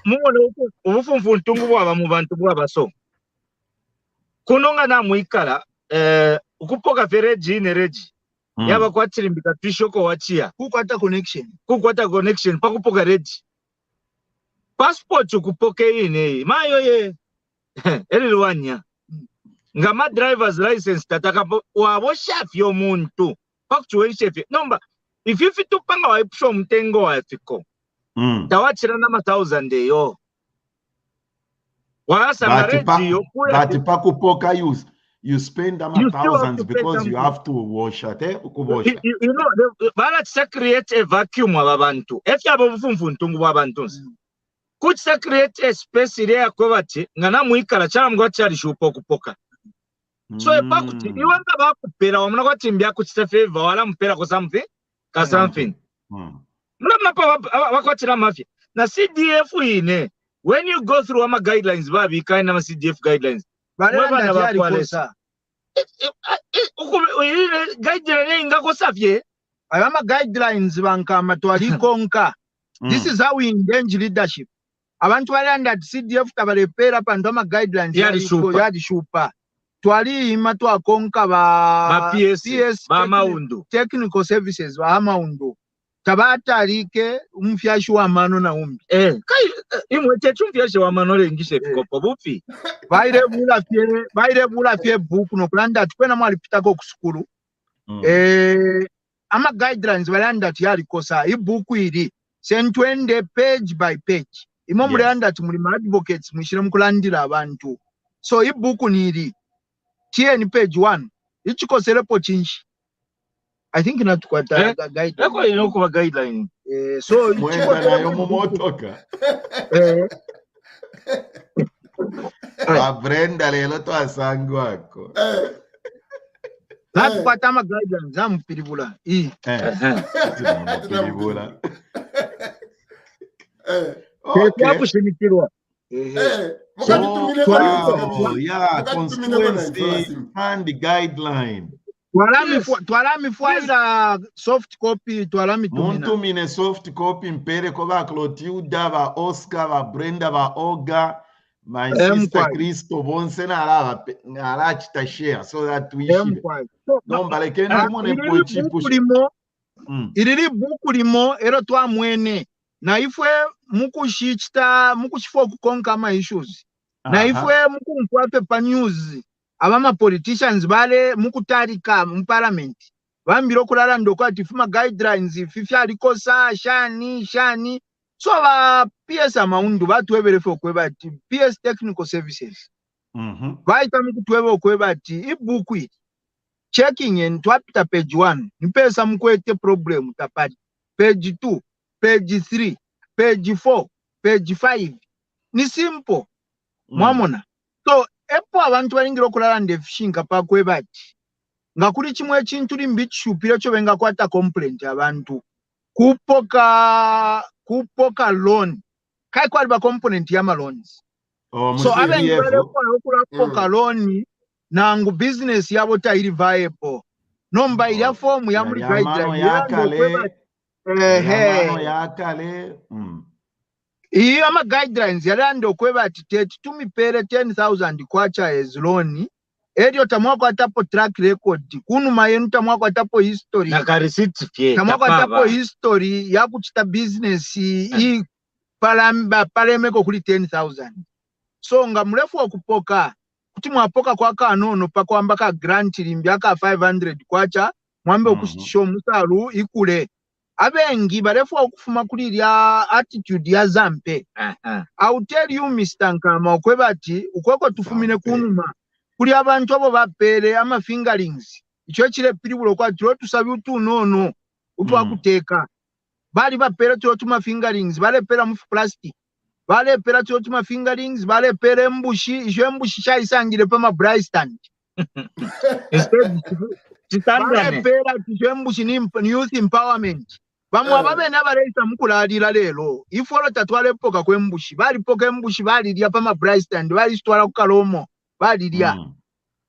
Muone ubufunfu ntungu bwa mu bantu bwa baso. Kunonga na muikala ukupoka fereji ne reji. Yaba kwatirimbika twishoko wachia. Kukwata connection pakupoka reji. Passport ukupoke ine mayo ye. Elilwanya. Ngama driver's license tataka wabo chef yo muntu pakuchwe chef nomba if you fit upanga wa ipsho mtengo wa fiko tawachira na 1000 yo wasa mareti yo but pakupoka you spend them thousands because you have to wash it you know bala create a vacuum wabantu if yabo bufumfu ntungu wabantu could create a space ile yakobati ngana muikala chamgwa chali shupo kupoka. So epakuti iwanga bakupera wamuna kwa timbia kuchita favor wala mpera kwa something ka something. Muna pa wakwatira mafia. Na CDF ine when you go through ama guidelines babi kaina ma CDF guidelines. Mweba na bakwalesa. Guidelines ingako safye. Ayama guidelines banka matwali konka. This is how we engage leadership. Abantu wale under CDF tabalepera pandoma guidelines yadi shupa. Twali imatu akonka ba PS ba maundu technical services ba maundu tabata alike umfyashi wa mano na umbi kai imwe tetu mfyashi wa mano lengishe kopo bufi baire bula fie book no kulanda tukwena mwali pitako ku skulu ama guidelines balanda tiyali kosa ibuku iri sentwende page by page Imo mulanda ati muli advocates mwishire mkulandira abantu. So ibuku niri TN page 1 ichikoselepo chinchi. I think inatukwata guideline. Eko inokuwa guideline. So mwenda nayo mumotoka. Brenda lelo twasangwako. Natukwata ama guidelines amupiribula. Piribula. Kwakushinikiwa. Constituency and the guideline. Twalami fuaira soft copy twalami tumina. Muntu mine soft copy mpere ko ba Clotilda ba Oscar ba Brenda ba Olga my sister Christo bonse na ala chita share so that we don't balekeni mone pochi push. Iriri buku limo ero twamwene na ifwe mukushifo kukonka ma issues. Na ifwe mukunkwa paper news abama politicians bale mukutarika mu parliament bambiro kulala ndoko ati fuma guidelines fifi alikosa shani so ba PS amaundu batwebere fo kweba ati PS technical services baita mukutwebe okweba ati ibuku checking and twapita page 1 nipesa mukwete problem tapati page 2 page 3 page 4 page 5 ni simple mwamona. So epo abantu balingiro kulala ndefishinga pakweba ati nga kuli chimwe ekintu limbi chupira cho benga kwata complaint abantu kupoka loan kai kwali ba component ya loans. So abengi okula poka loan nangu business yabo tairi viable nomba ila form ya muri guideline yakale iyo ama guidelines yalando kweba ati tumipere 10,000 kwacha as loan edio tamwako atapo track record kunuma yenu tamwako atapo history na ka receipt fie tamwako atapo history ya kuchita business i palemeko kuli 10,000. So nga mrefu wa kupoka kuti mwapoka kwa kanono pakwamba ka grant limbyaka 500 kwacha mwambe okushisho musalu ikule abengi barefu okufuma kuli ya attitude ya zampe. I'll tell you Mr. Nkama okweba ati ukweko tufumine kunuma kuli abantu abo bapere ama fingerings icho chile piribulo kwa tiro tusabi utunono utwakuteka bali bapere tiro tuma fingerings bale pera mu plastic bale pera tiro tuma fingerings bale pere mbushi icho mbushi cha isangire pama bright stand bale pera tiro mbushi ni youth empowerment bamwe ababe nabaleta mukulalira lero ifolo tatwale poka kwembushi bali poka embushi bali lya pama bright stand bali stwala ku Kalomo bali lya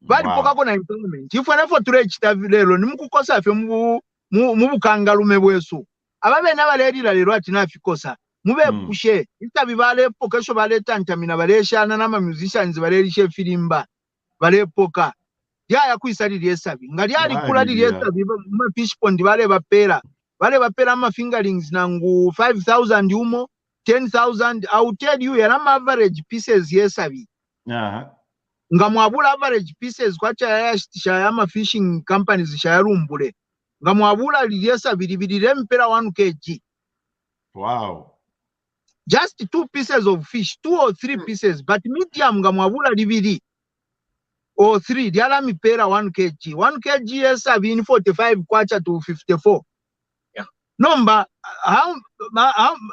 bali poka ko na empowerment ifo nafo ture chitavi lero nimukukosa fe mu bukangalume bwesu ababe nabalelira lero ati nafikosa mube kushe itabi bale poka sho bale tantamina baleshana na musicians balelishe filimba bale poka ya kuisalira esabi ngali ali kulalira esabi mu fish pond bale bapera ama fingerings nangu 5,000 umo 10,000. I'll tell you yalama average pieces yesabi nga mwabula average pieces kwacha ya ama fishing companies shayarumbule nga mwabula liyesa bilibili mpera 1 kg. Wow. Just 2 pieces of fish, 2 or 3 pieces, but medium nga mwabula libili or 3 diala mipera 1 kg. 1 kg yesa bini 45 kwacha to 54. Number how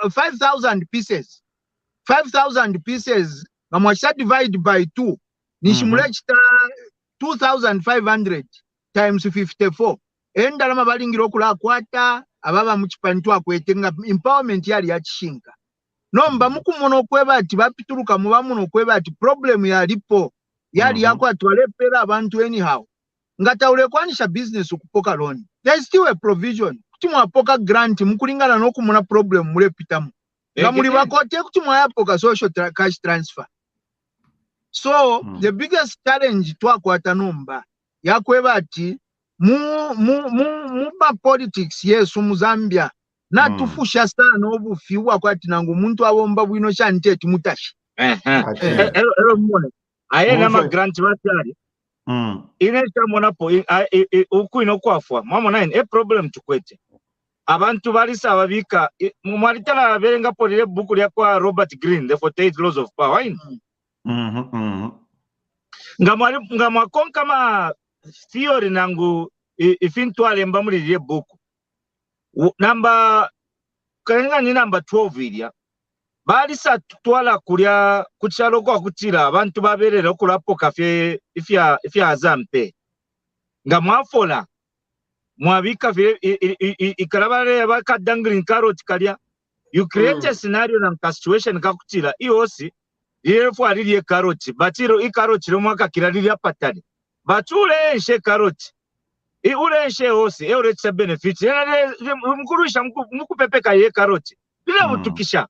5,000 pieces. 5,000 pieces nga mwasha divide by 2 nishimulechita 2,500 times 54. Endalama balingiro okula kwata ababa muchipantu akwetenga empowerment yali yachishinga. Nomba mukumono kweba ati bapituruka muba muno kweba ati problem yalipo yali yako atwalepera abantu anyhow. Ngata ule kwanisha business ukupoka loan. There is still a provision. Kuti mwapoka grant mukulingana nokumuna problem mule pitamu. Nga muli bakote kuti mwapoka social cash transfer. So the biggest challenge twakwata nomba yakweba ati mu politics yesu mu Zambia na tufusha sana obufiwa kwati nangu muntu abomba bwino chante timutashi aye nama grant batari ine cha monapo uku inokwafwa mama nine a problem tukwete abantu balisa ababika mwalitala berenga polile buku lya kwa Robert Greene, The 48 Laws of Power. Nga mwakonka ma theory nangu ifintwale mba mulile buku. Namba kanenga ni namba 12 ilya. Balisa twala kulya kuchalo kwa kutira abantu baberera okulapo kafe ifya azampe. Nga mwafola mwabika vile ikarabare baka dangling carrot kalya. You create a scenario na situation kakutira iosi yefu aliliye carrot batiro i carrot lomwaka kiralili apatani batule enshe carrot ule enshe osi euletsa benefit mkurusha mukupepeka ye carrot bila butukisha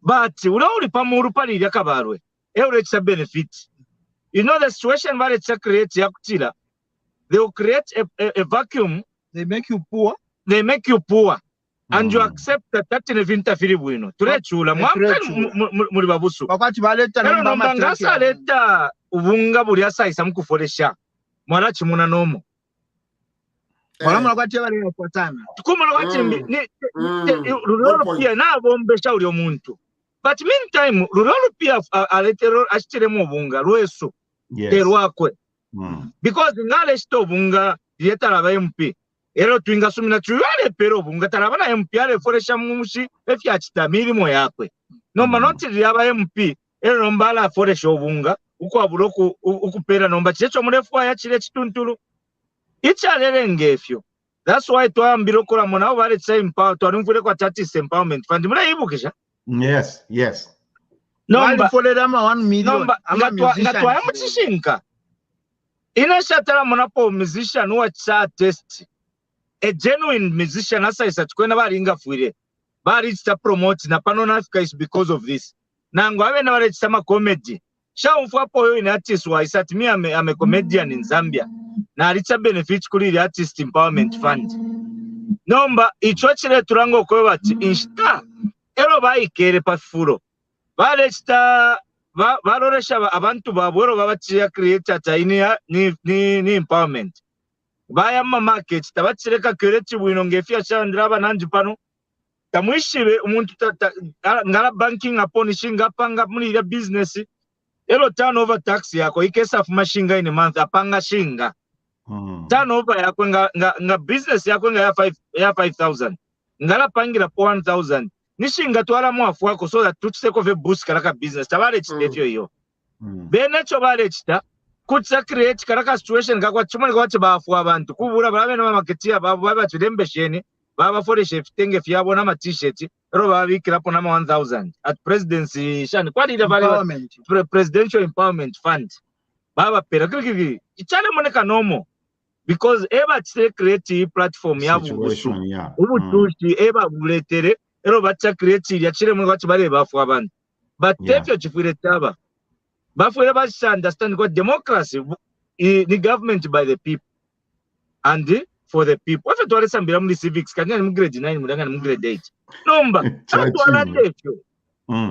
but uli pamuru pali yakabarwe euletsa benefit. You know the situation where it's create yakutira, they will create a vacuum. They make you poor. They make you poor. And you accept that in a vinta bueno. Turechula, muri babusu. Wakati baleta namba mangasa leta ubunga buria saisa mkuforesha. Mwala chimuna nomo. Wala wakati wale yapatana. Tukumala wakati rurolo pia na bombesha uli omuntu. But meantime, rurolo pia aletero ashitire mu bunga lweso. Terwakwe. Because ngale shito bunga yeta laba MP. Ero twinga sumina tuyale pero bunga talabana MP ale foresha mumushi efya chitamiri mo yakwe. Nomba noti lyaba MP ero nombala foresha obunga uko abuloku ukupera nomba chicho murefu ya chile chituntulu. Ichalele ngefyo. That's why twambiro kola mona bale tsa empower twanumvule kwa Tatis Empowerment Fund. Muna ibukisha? Yes. Nomba folera ma 1 million. Nomba ngatwa ya muchishinka. Ina shatala mona po musician wa cha test. A genuine musician asa isachukwena baringa fuire. Bari ita promote na pano nafika is because of this. Nangu awe na wale chama comedy. Sha umfuapo yo in artist wa isati mi ame comedian in Zambia. Na alicha benefit kuri the Artist Empowerment Fund. Nomba ichochile turango kwe bati inshita. Ero baikere pafuro. Bale chita baloresha abantu babwero babachiya creator ta ni empowerment. Baya market tabachireka kereti bwino ngefya chandira nanji pano tamwishibe umuntu ngala banking upon shinga panga muri ya business elo turnover tax yako ikesa fu mashinga in a month apanga shinga turnover yako nga business yako nga ya 5000 ngala pangira 1000 nishinga twala mwafu wako so that tutseko ve boost karaka business tabale chitefyo hiyo bene cho bale chita kutsa create karaka situation kakwa chumani kwa bafu abantu kubura barabe na marketia baba tudembesheni baba for chef tenge fyabo na t-shirt ro babikira po na 1000 at presidency shani kwa dida vale presidential empowerment fund baba pera kiki ichale moneka nomo because eba tse create platform yabo ubutushi eba buletere ro bacha create ya chire mwe kwa bale bafu abantu but tefyo chifure taba But we never understand what democracy is the government by the people and for the people. What if you some civics? Can you grade 9? Grade 8? Number.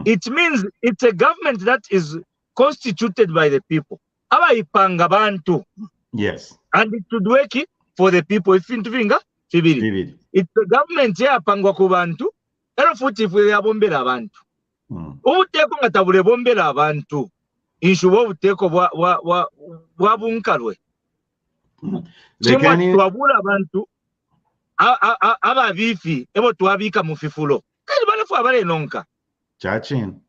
It means it's a government that is constituted by the people. Yes. And it should work for the people. If you think it's the government here pangwa kubantu. Ero futi if ya bombera abantu. Ubuteko ngatabule bombera abantu. Inshubo ubuteko bwabunkarwe. Chimwa twabula abantu ababifi ebo twabika mufifulo. Kali balafu abale nonka. Chachin.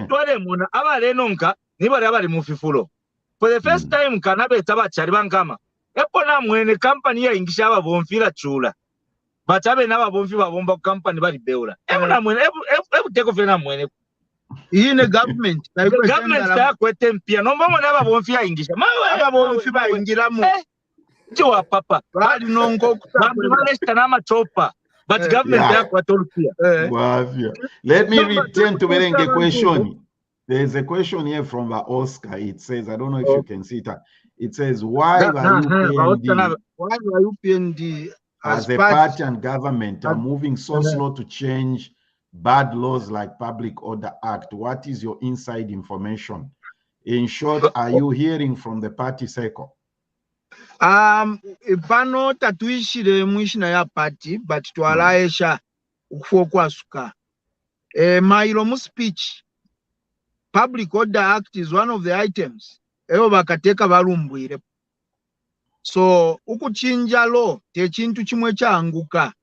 Twale muna abale nonka nibale abale mufifulo. For the first time kanabe tabachari bankama. Epo na mwene company ya ingisha ababonfira chula. Bachabe na ababonfi babomba company bali beula. Epo na mwene ebu teko fena mwene. Ine government ta kwete mpia nomba mwana ababonfi ingisha. Ababonfi ba ingira mu. Jiwa papa. Bali nongo kuta na machopa. But government ya kwa tolupia. Let me return to Berenge question. There's a question here from Oscar. It says, I don't know if you can see it. It says, why are UPND as a party and government are moving so slow to change bad laws like Public Order Act? What is your inside information? In short, are you hearing from the party circle? Pano tatuishire mwishina ya party but twalaesha ukufuo kwasuka. Mailo mu speech, Public Order Act is one of the items. Eyo bakateka balumbwire. So ukuchinja law techintu chimwe changuka.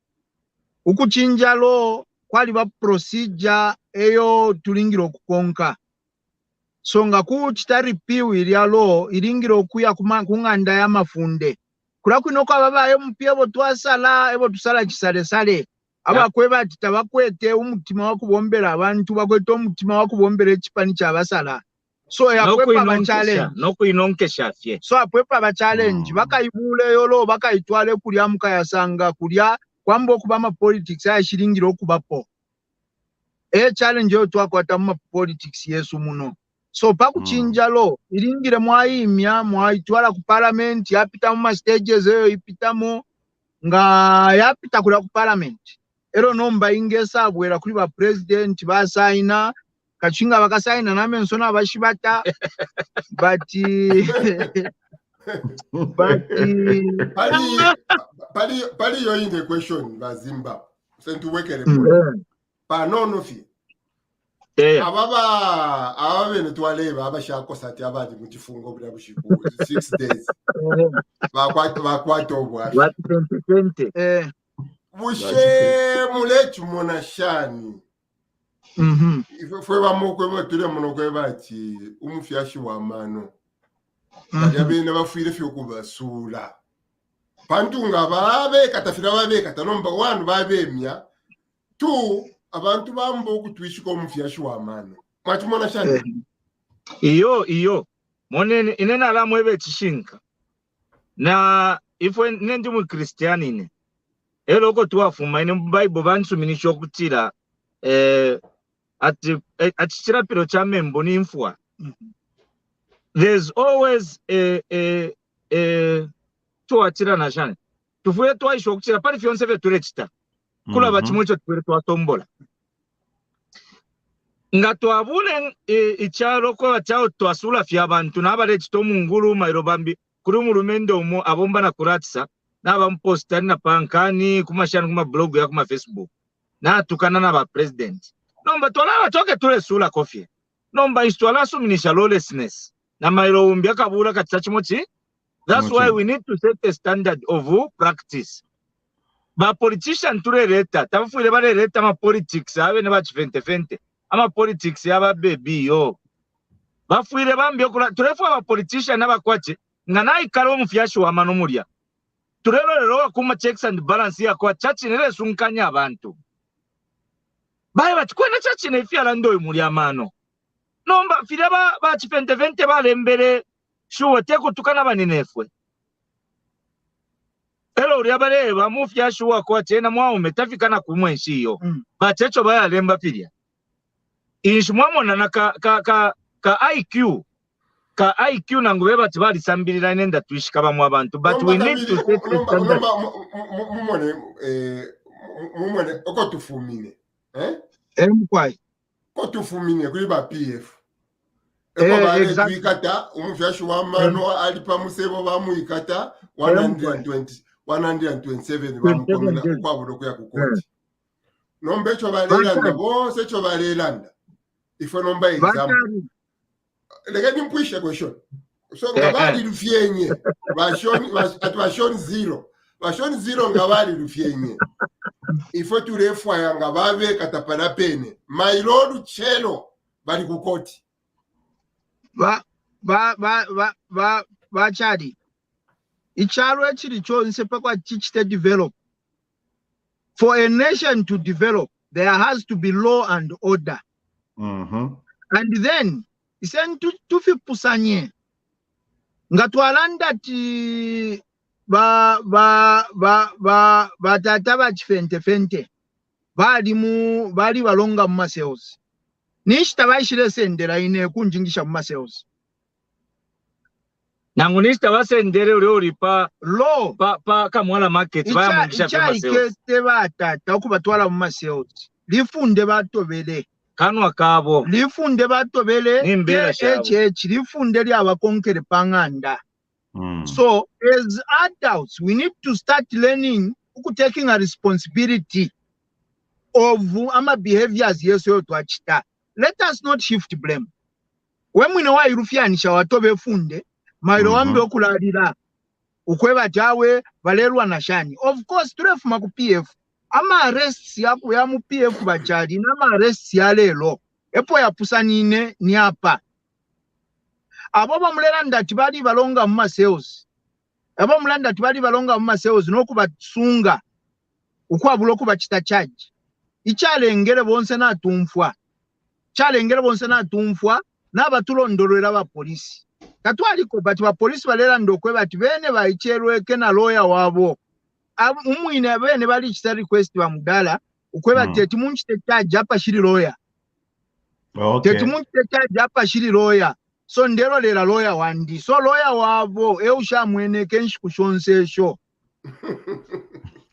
Ukuchinja law kwali ba procedure eyo tulingiro kukonka. So nga kuchita repeal ilya law ilingiro kuya kunganda ya mafunde. Kula kunoka babayo mpya bo twasala ebo tusala kisale sale. Aba kweba titabakwete umutima wakubombera abantu bakwete umutima wakubombera ekipani kyabasala. So ya kwepa ba challenge noko inonkesha fye. So apwepa ba challenge bakaibule yolo bakaitwale kulya mukayasanga kulya kwamba okubama politics ayashilingiro okubapo. Challenge yo twakwata mu politics yesu muno. So pakuchinja lo ilingire mwaimya mwaitwala ku parliament yapita mu stages eyo ipitamo nga yapita kula ku parliament. Ero nomba ingesa bwera kuli ba president basaina kachinga bakasaina name nsona bashibata but pali yo in the question bazimba sentu wekere panono fi ababa netwale baba shako sati abadi muchifungo bya bushiku 6 days bakwato bwa what 2020 mushe mulechu monashani ifwe bamukwe batule muno kwe bati umufyashi wa mano yabene bafire fyo kubasula pantunga babe katafira babe katanomba 1 babemya 2 abantu bambo okutwishika omufyashi wa mano mwachimona shani iyo monene inena la mwebe chishinka na ifwe nendi mu kristianine eloko tuwafuma ine Bible bansuminisho kutira atichira piro cha membo ni mfua. There's always tuwatira na shane tufuye tuwaisho kutira pali fionse ve turechita kula bachimwecho tuwere tuwatombola nga tuwabule icharo kwa chao tuwasula fya bantu na abarechito munguru mairobambi kuri mu rumendo umo abomba na kuratisa na abampostani na pankani kumashani kuma blog ya kuma Facebook na tukana na ba president nomba tola toke tule sula kofie nomba istwala suminisha lawlessness na mairo umbia kabura katachi mochi. That's why we need to set a standard of practice. Ba politician ture reta tafuile bare reta ma politics abe ne ba chifente ama politics yaba baby yo bafuile bambyo kula turefu ba politician n'abakwache ngana ikaro mufyashi wa manumulia turelo lero kuma checks and balance ya kwa chachi nere sunkanya abantu bae bachikwena chachi ne fyala ndo muri amano nomba file ba chifente bale mbere shuwa teko tukana baninefwe elo uri abareba mufyashi wa kwa chena mwao metafikana kumwenshi yo bachecho baya lemba filia inshimwamona na ka IQ nangube bati bali sambirira nenda twishika bamwe abantu but we need to set a standard mumone okotufumine mkwai kotufumine kuri ba PF eko bale twikata umufyashi wa mano alipa musebo bamuikata 127 bamukomina kwabo kuya kukoti nombe cho balelanda bose cho balelanda ifo nomba example legeni mpwisha question so ngabali lufyenye bashoni zero ngabali lufyenye ifo turefwa ya ngababe katapana pene my lord chelo bali kukoti ba chadi ichalo echiri chonse pakwa chichite develop. For a nation to develop, there has to be law and order. And then, isen tufipusanye. Ngatwalanda ti batata bachifente. Bali walonga mmaseos. Nishita baishile sendera ine kunjingisha mmaseos. Nangunista wasendere uri pa law pa kamwala market baya mungisha pa sales. Ikete batata okubatwala mu sales. Lifunde batobele. Kanwa kabo. Lifunde batobele. Nimbera shabo. Lifunde lya abakonkere panganda. So as adults, we need to start learning, taking a responsibility of our behaviors. Yes, let us not shift blame. When we know why rufianisha watobe funde, mailo wambe okulalira ukweba jawe valerwa na shani. Of course, turefuma ku PF. Ama arrests ya mu PF bachali na ama arrests ya lelo. Epo ya pusanine ni hapa. Abo bamulera ndati bali balonga mu sales. Abo mulanda tibali balonga mu sales n'okubasunga okwabula okubakita charge. Ikyalengere bonse n'atumfwa. Kyalengere bonse n'atumfwa n'abatulondolera ba polisi. Katwaliko bati ba polisi balera ndokwe bati bene bayikyerweke na lawyer wabo. Umwine bene bali kita request ba mudala okweba teti munchite charge hapa shiri lawyer. Okay. Teti munchite charge hapa shiri lawyer. So ndero lera lawyer wandi. So lawyer wabo eusha mwene kenshi kushonse sho.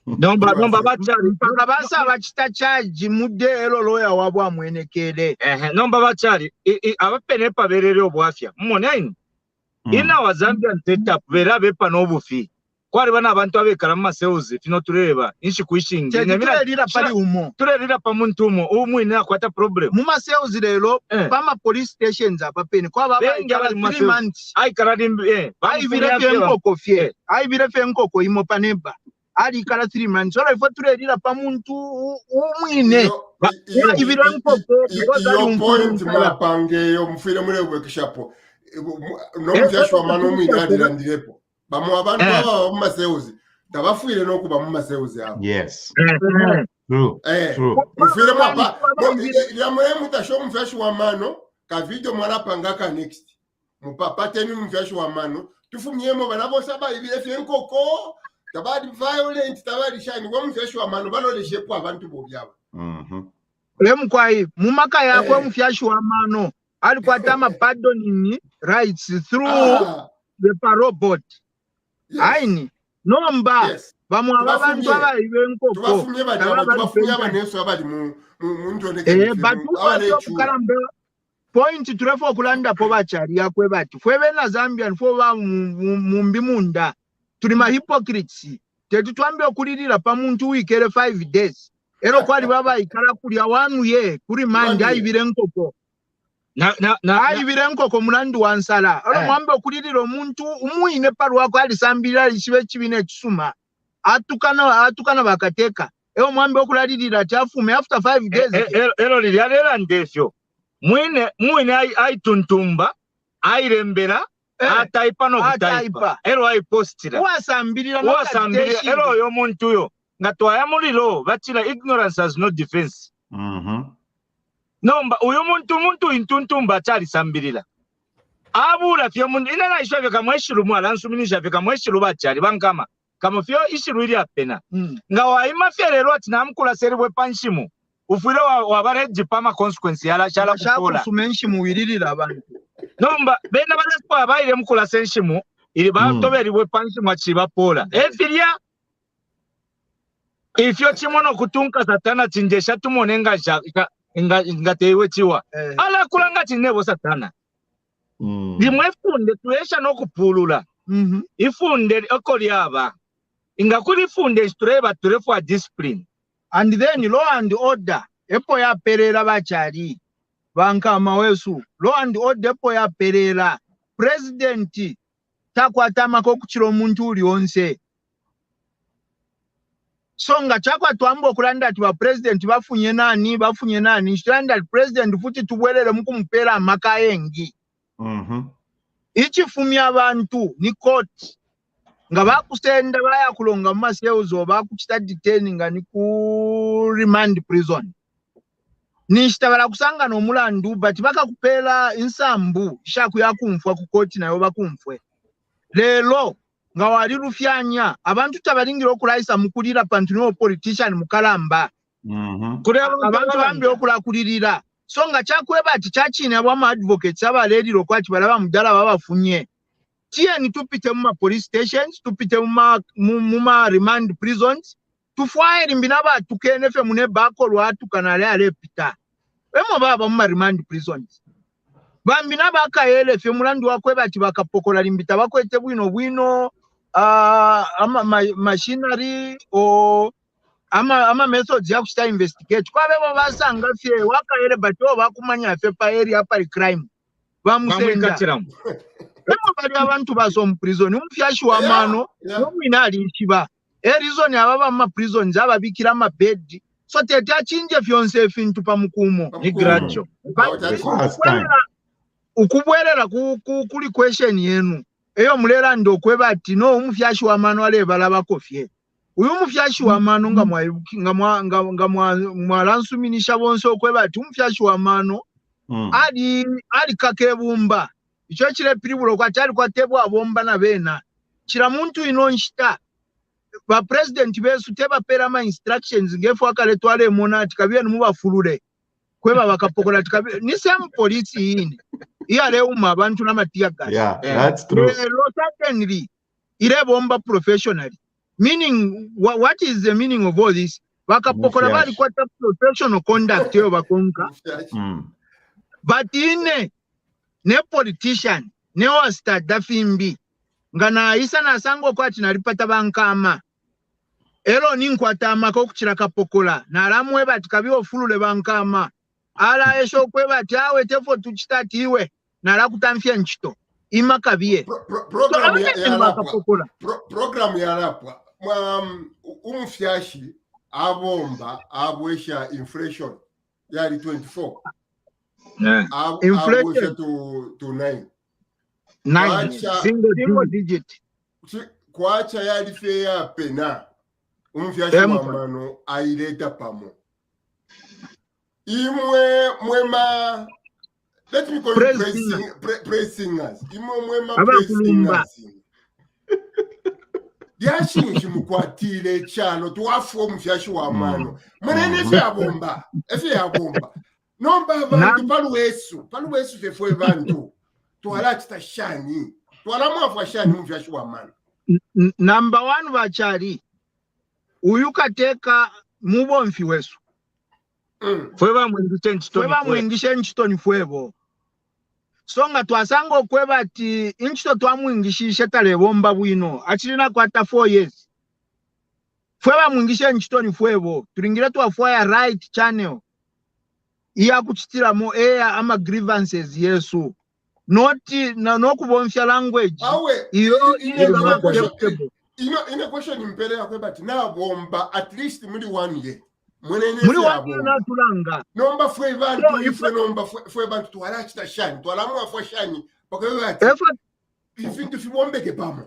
Nomba bachari mpaka basa bachita charge mude elo lawyer wabo amwene kele. Nomba bachari abapene pa berere obwafya. Mmone ina wa Zambian setup vera bepa n'obufi. Kwari bana abantu abekara mu sales fino tureba inshi kwishinga. Turerira pali umo. Turerira pa muntu umo umwine akwata problem. Mu sales lero pama police stations abapene kwa baba 3 months. Ai karadi ai vile fenkoko fie. Ai vile fenkoko imo panemba. Ali kala 3 months. Ora ifo turerira pa muntu umwine. Ivile nkoko because ali point mwapange yo mfire mure workshop. No mfyashwa mano mwine adirandirepo. Bamu abantu baba mu sales. Tabafuire no kuba mu sales yabo. Yes. True. True. Mufire mwapa. Ya mwe mutasho mfyashwa mano ka video mwarapanga ka next. Mupapa teni mfyashwa mano. Tufumyemo banabo saba ibile fenkoko. Tabadi violent tabadi shine wo mfyashwa mano baloleje kwa abantu bobyabo. Lemkwai mumaka yakwe mfyashwa mano alikwata ama pardoning rights through the parole board. Aini nomba bamwe abantu abayibe nkoko tubafunye abaneso abali mu ndoneke point turefo kulanda po bachari yakwe bati fwebe na Zambian fo ba mumbi munda tuli ma hypocrites tetu twambe okulirira pa muntu wikere 5 days ero kwali baba ikala kuli awanu ye kuri mandi ayibire nkoko na ayibire nkoko mulandu wansala ero mwambe okulirira omuntu umwine paru wako ali sambira ishibe kibine kisuma atukana bakateka ero mwambe okulalirira chafume after 5 days ero liralera ndefyo mwine ai tuntumba airembera ataipa no kutaipa ero ai postira wasambirira ero yo muntu yo ngatwaya muliro batira ignorance has no defense. Nomba uyo muntu intuntumba chali sambirira abula fyo muntu inana ishove kamweshiru mwala nsuminisha fyo kamweshiru bachali bankama kama fyo ishiru ili apena ngawa imafyerero ati namkula seribwe panshimu ufwire wa bareji pama consequence yala chala kukola kusumenshi muwiririra abantu nomba bena balespo abaire mkula senshimu ili batoberiwe panshimu achiba pola efiria ifyo chimono kutunka satana chinjesha tumonenga ngatewe chiwa ala kulanga chinebo satana limwe funde tuesha no kupulula ifunde okoli aba ingakuli funde tureba turefwa discipline and then law and order epo ya perera bachari bankama wesu law and order epo ya perera president takwatama ko kuchiro muntu uli onse songa chakwa twambo kulanda ati ba president bafunye nani standard president futi tubwerere mukumpera amakayengi ichifumi abantu ni court nga bakusenda baya kulonga mu maseuzo bakuchita detaining nga ni ku remand prison nishtabala kusanga no mulandu bati bakakupela insambu shaku yakumfwa ku court nayo bakumfwe lelo nga wali rufyanya abantu tabalingira okulaisa mukulira pantu no politician mukalamba kuri abantu bambi okulakulirira so nga chakweba ati chachine abwa advocates abalediro kwati balaba mudala babafunye tieni tupite mu police stations tupite mu remand prisons tufwaire mbinaba tukenefe mune bako lwatu kanale alepita emo baba mu remand prisons bambina bakaele fe mulandu wakwe bati bakapokola limbita bakwete bwino machinery o ama methods ya kusta investigate kwa bebo basanga fye wakaele bati bakumanya fe pa area pa crime bamusenda emo bali abantu baso mu prison umfyashi wa mano nomwina ali nchiba reason ababa mu prison zaba bikira ma bed so tete achinje fyonse efintu pa mukumo ni gracho ukubwerera kuli question yenu eyo mulera ndo kweba ati no umfyashi wa mano ale balaba kofye uyu mufyashi wa mano nga mwalansuminisha bonse okweba ati umfyashi wa mano ali kakebumba icho chile piribulo kwa chali kwa tebo abomba na bena chila muntu inonshita ba president besu teba pera ma instructions ngefu akaletwale monati kabye numubafulule kweba bakapokola tikabye ni same police yini iyale uma abantu namatia gas that's true certainly ile bomba professionally meaning what is the meaning of all this bakapokola bali kwa professional conduct yo bakonka but ine ne politician ne wasta dafimbi ngana isa na sango kwa tinalipata bankama ero ninkwata amako kuchira kapokola na alamwe batikabi ofulule bankama ala esho kweba tawe tefo tuchitati iwe na la kutamfia nchito imakabie program ya lapwa umfyashi abomba abwesha inflation yali 24 inflation to 9 single digit kwacha yali feya pena umfyashi wa mano aileta pamo imwe mwema let me call praise singers imwe mwema praise singers yashinji mukwatile chano tuwafu omufyashi wa mano mwenene efe ya bomba nomba abantu paluwesu fefwe bantu tuwala chitashani tuwala mwafwa shani mufyashi wa mano number 1 bachari uyukateka mubomfi wesu fweba mwingishe nchito ni fwebo songa twasanga okweba ati inchito twamwingishishe talebomba bwino achirina kwata 4 years fweba mwingishe nchito ni fwebo turingire twafwaya right channel iya kuchitira mo air ama grievances yesu noti na nokubomfya language iyo ine question impere yakweba ati na bomba at least muri 1 year muri wana tulanga nomba fwe bantu ifwe nomba fwe bantu twala chitashani twala mwafwa shani bakati ifintu fibombeke pamo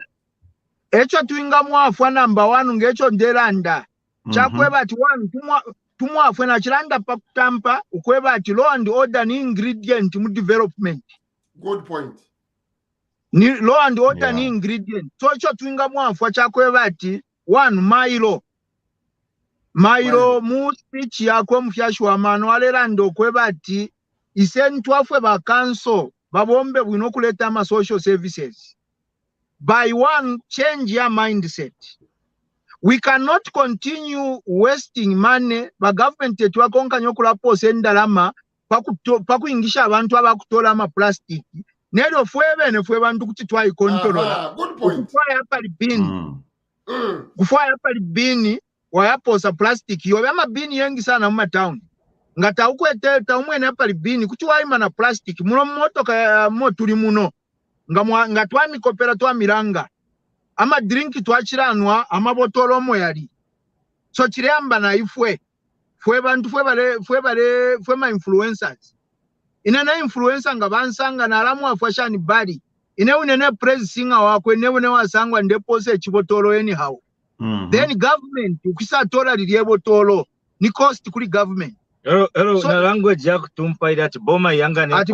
echo tuinga mwafwa number 1 ngecho ndelanda chakweba ati 1 tumwafwe na chilanda pakutampa ukweba ati law and order ni ingredient mu development good point ni law and order ni ingredient so echo tuinga mwafwa chakweba ati 1 mailo mu speech yakwe mufyashi wa mano aleranda okweba ati isentwafwe ba council babombe bwino kuleta ama social services by 1 change your mindset. We cannot continue wasting money ba government yetu akonka nyokula pose ndalama pakuingisha abantu abakutola ama plastic nero fwe bantu kuti twai control kufaya hapa libini wayaposa plastic yobe amabini yengi sana mu town ngata ukwete taumwe na pali bini kuti waima na plastic muno motoka motuli muno ngatwami kopera twa miranga ama drink twachiranwa amabotolo mo yali so chiramba na ifwe bantu fwe ma influencers ina na influencer ngabansanga na alamu afashani bali ine unene praise singer wakwe ne wasangwa ndepose chibotolo anyhow. Then government ukisa tola liliebo tolo ni cost kuli government. So, na language ya kutumpa ili ati boma yanga nepo. Ati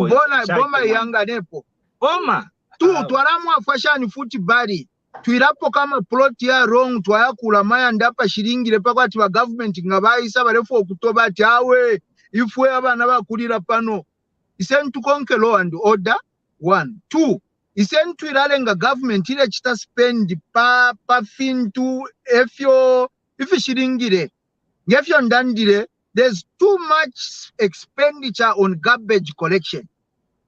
boma yanga nepo. Boma. Tuwalamu afashani futi bari. Tuirapo kama plot ya wrong tuwaya kulamaya ndapa shiringile pako ati wa government ngabai saba refu okutoba ati awe ifwe abana bakulira pano. Isentu konke law and order 1. 2. Isentu ilalenga government ile chita spend pa fintu efyo shiringile. Gefyo ndandile, there's too much expenditure on garbage collection.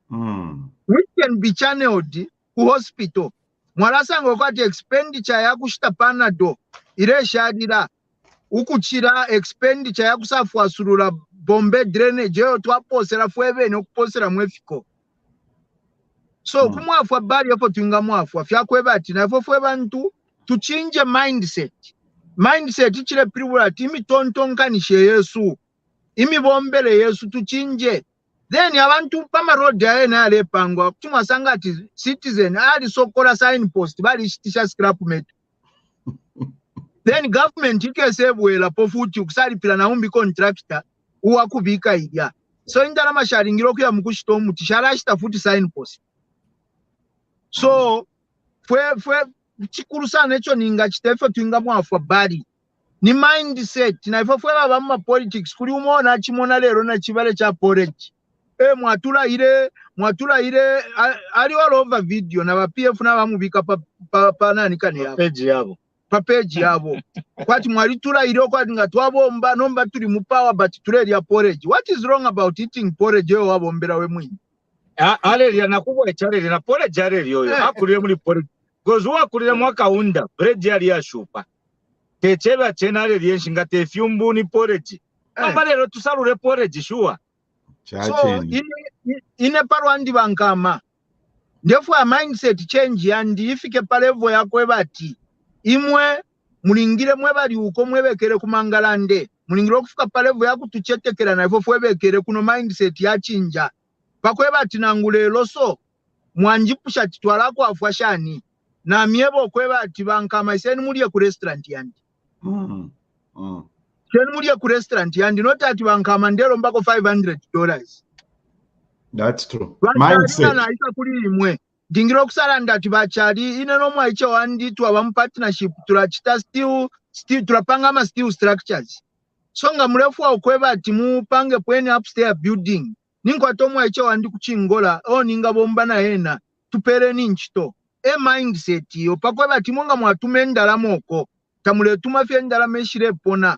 which can be channeled to hospital. Mwarasanga kwati expenditure yakushita panado ireshadira ukuchira expenditure yakusafuasurura bombe drainage yo twaposera fwebe nokuposera mwefiko. So kumwafwa bali yapo tuinga mwafwa fyakweba ati nafo fwe bantu tuchinje mindset chile priwula timi tontonkanishe Yesu imi bombele Yesu tuchinje. Then abantu pama road yae na ale pangwa tumwasanga ati citizen ali sokola signpost bali shitisha scrapment. Then government ikesebwela pofuti kusalipira na umbi contractor uwakubika idya. So indala masharingiro kuya mukushito omuti sharashita futi signpost. So fwe chikuru sana echo ninga chitefe tuinga mwafwa bali ni mindset na ifo fwe baba mma politics kuli umona chimona lero na chibale cha porridge mwatula ile ali all over video na ba PF na bamubika pa nani kane yabo page yabo kwati mwalitula ile kwati ngatwabomba nomba tuli mu power but tuleli ya porridge. What is wrong about eating porridge yo wabombera we mwini alelia nakubwa echaleli na porridge alelia yoyo akulire muri porridge gozo wakulire mwaka unda bread yali yashupa techeba chenale lyenshinga tefyumbu ni porridge amba lero tusalure porridge shuwa. So ine parwandi bankama ndefu a mindset change yandi ifike palevo yakwe bati imwe mulingire mwe bali uko mwebekere kumangalande mulingire okufika palevo yakutuchetekera na ifo fwebekere kuno mindset ya chinja pakwe bati nangulelo so mwanjipusha chitwalako afwashani na miebo kwe bati bankama iseni muliye ku restaurant yandi Chen mulia ku restaurant yandi not ati bankama ndero mbako $500. That's true. Mindset na isa kuli imwe dingiro kusala ndati bachali ine no mwa icho wandi tu aba partnership tulachita still tulapanga ma steel structures songa mrefu wa ukweba ati mu pange pweni upstairs building ninko atomwa icho wandi kuchingola ninga bomba na hena tupere ninchito mindset yo pakweba ati monga mwatume ndala moko tamule tumafye ndala meshire pona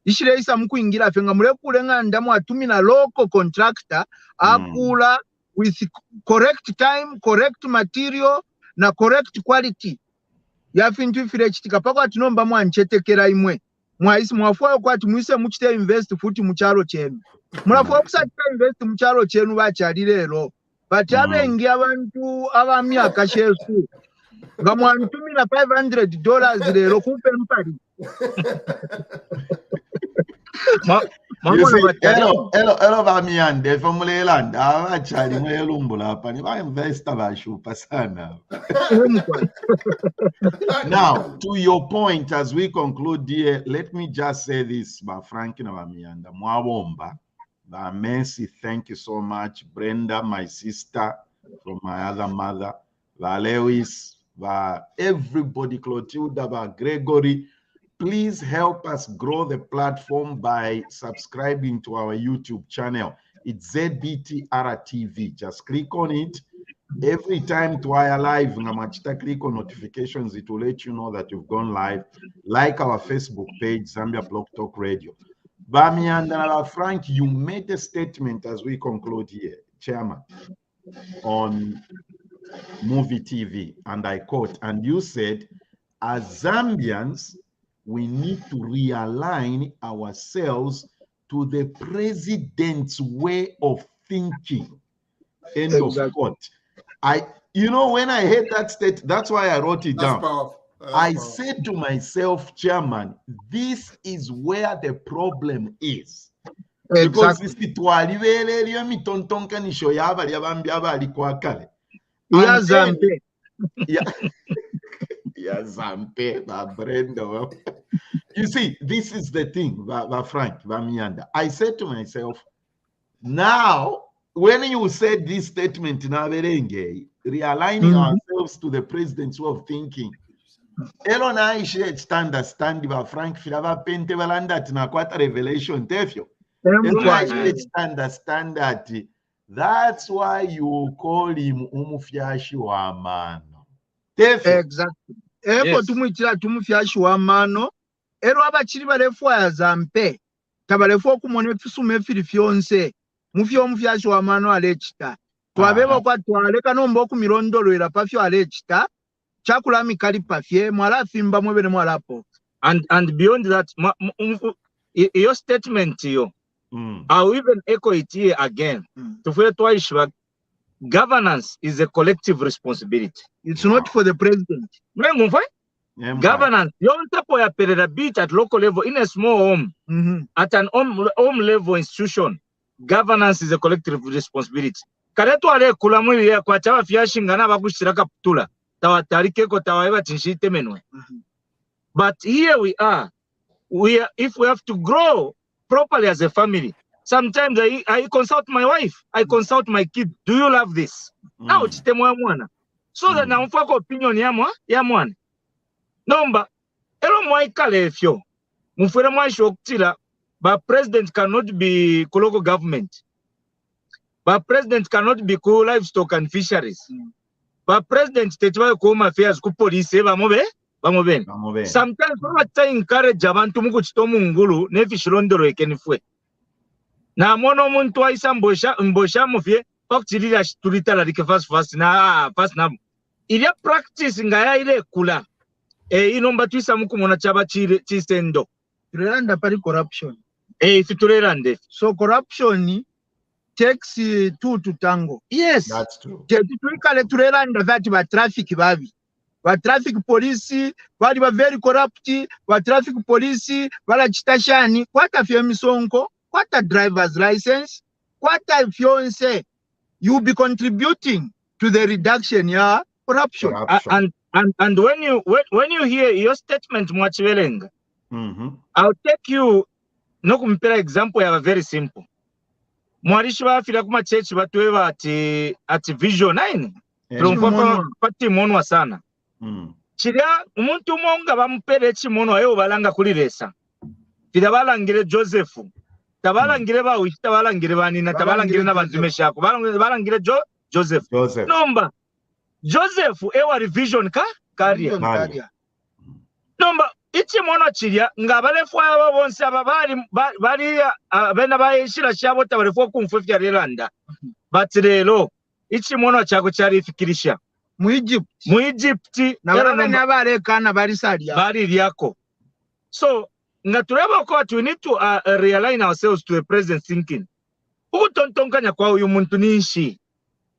ishire isa mkuingira fenga mulekule nga ndamu atumina local contractor akula with correct time, correct material na correct quality yafintu ifire chitika pako atinomba mwanchetekera imwe mwaisi mwafuwa kwa atimuise muchite invest futi mucharo chenu mwafuwa kusachita invest mucharo chenu bachari lero bati abengi abantu abami akashesu nga mwantumina $500 lero kupe mpari. Hello Miyanda from Miyanda abachali mwelumbu lapha ni ba investor bashupa sana. Now to your point as we conclude here, let me just say this ba Frank na ba Miyanda mwabomba ba Mercy, thank you so much. Brenda, my sister from my other mother, ba Lewis, ba everybody, Clotilda, ba Gregory. Please help us grow the platform by subscribing to our YouTube channel. It's ZBTR TV. Just click on it. Every time to our live, click on notifications. It will let you know that you've gone live. Like our Facebook page, Zambia Blog Talk Radio. Miyanda, Frank, you made a statement as we conclude here, Chairman, on Movie TV, and I quote, and you said, as Zambians, we need to realign ourselves to the president's way of thinking. End of quote. When I heard that state, that's why I wrote it down. I said to myself, Chairman, this is where the problem is. Because this is you see, this is the thing, Frank, Miyanda. I said to myself, now, when you said this statement in Averenge, realigning ourselves to the president's way of thinking, Elon I should understand Frank Filava Pente Valanda Tinakwata Revelation Tefio. Elon I should understand that that's why you call him Umufyashi Wamano. Exactly. Eko tumuitira tumufyashi wa mano ero abachiri barefu ya zampe tabarefu kumone fisume fili fyonse mufyo mufyashi wa mano alechita twabeba kwa twaleka nombo ku mirondolo era pafyo alechita chakula mikali pafye mwala fimba mwebene mwalapo. And beyond that, your statement yo, I'll even echo it here again. Governance is a collective responsibility. It's not for the president. Governance, you want to beat at local level in a small home, at an home level institution. Governance is a collective responsibility. Karetu ale kulamuli ya kwa chawa fiashinga na bakushiraka putula. Tawatarike ko tawaiba tinshite menwe. But here we are. If we have to grow properly as a family, sometimes I consult my wife, I consult my kid. Do you love this? Now chitemwa mwana. So that na mfako opinion ya mwana. Number, elo mwa ikale fyo. Mufere mwa shokutila, but president cannot be local government. But president cannot be livestock and fisheries. But president tetuwa home affairs ku police bamobe. Sometimes we encourage abantu mu kuchitomu ngulu nefishirondoro ekenifwe. Na mono muntu aisa mbosha mufye pakchirira tulitala like fast na. Ile practice ngaya ile kula. Inomba twisa mukumona chaba chisendo. Turelanda pari corruption. If turelande. So corruption takes two to tango. Yes. That's true. Tuikale turelanda that ba traffic babi. Ba traffic police bali ba very corrupt, ba traffic police bala chitashani, kwata fye misonko, kwata driver's license, kwata fiance, you be contributing to the reduction ya corruption. And when you hear your statement Mwachivelenga, I'll take you no kumpera example ya very simple. Mwarishi wa afira kuma church batuwe ati vision 9. Pati monwa sana. Chiria umuntu monga bamupere chimono ayo balanga kuliresa. Fida balangire Joseph. Tabalangire ba wita balangire banina tabalangire na banzimeshako. Balangire Joseph. Nomba Joseph ewa revision career. Nomba ichi mono chiria nga balefwa aba bonse ababali bali bena bayishira shabo tabalefwa kumfufya relanda. But lelo ichi mono chako chari fikirisha. Mu Egypt na bana bale kana bali salia. Bali lyako. So nga tureba ko we need to realign ourselves to a present thinking. Utontonkanya kwa uyu muntu ninshi.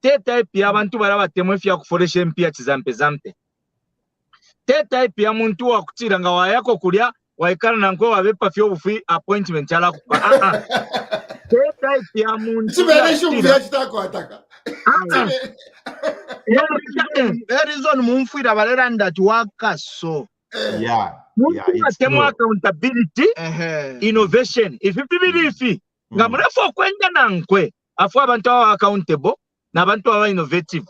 Teta pia abantu barabatemwe fya kuforesha mpia chizampe. Teta pia muntu wa kutira nga wayako kulya waikana na nko wabepa fyo bufi appointment yala kupa. Teta pia muntu. Siberesho mvya chitako ataka. The reason mumfuira baleranda tuwaka so. Yeah. It's accountability, innovation. If you believe ngamrefu kwenda na nkwe afu abantu accountable na abantu innovative.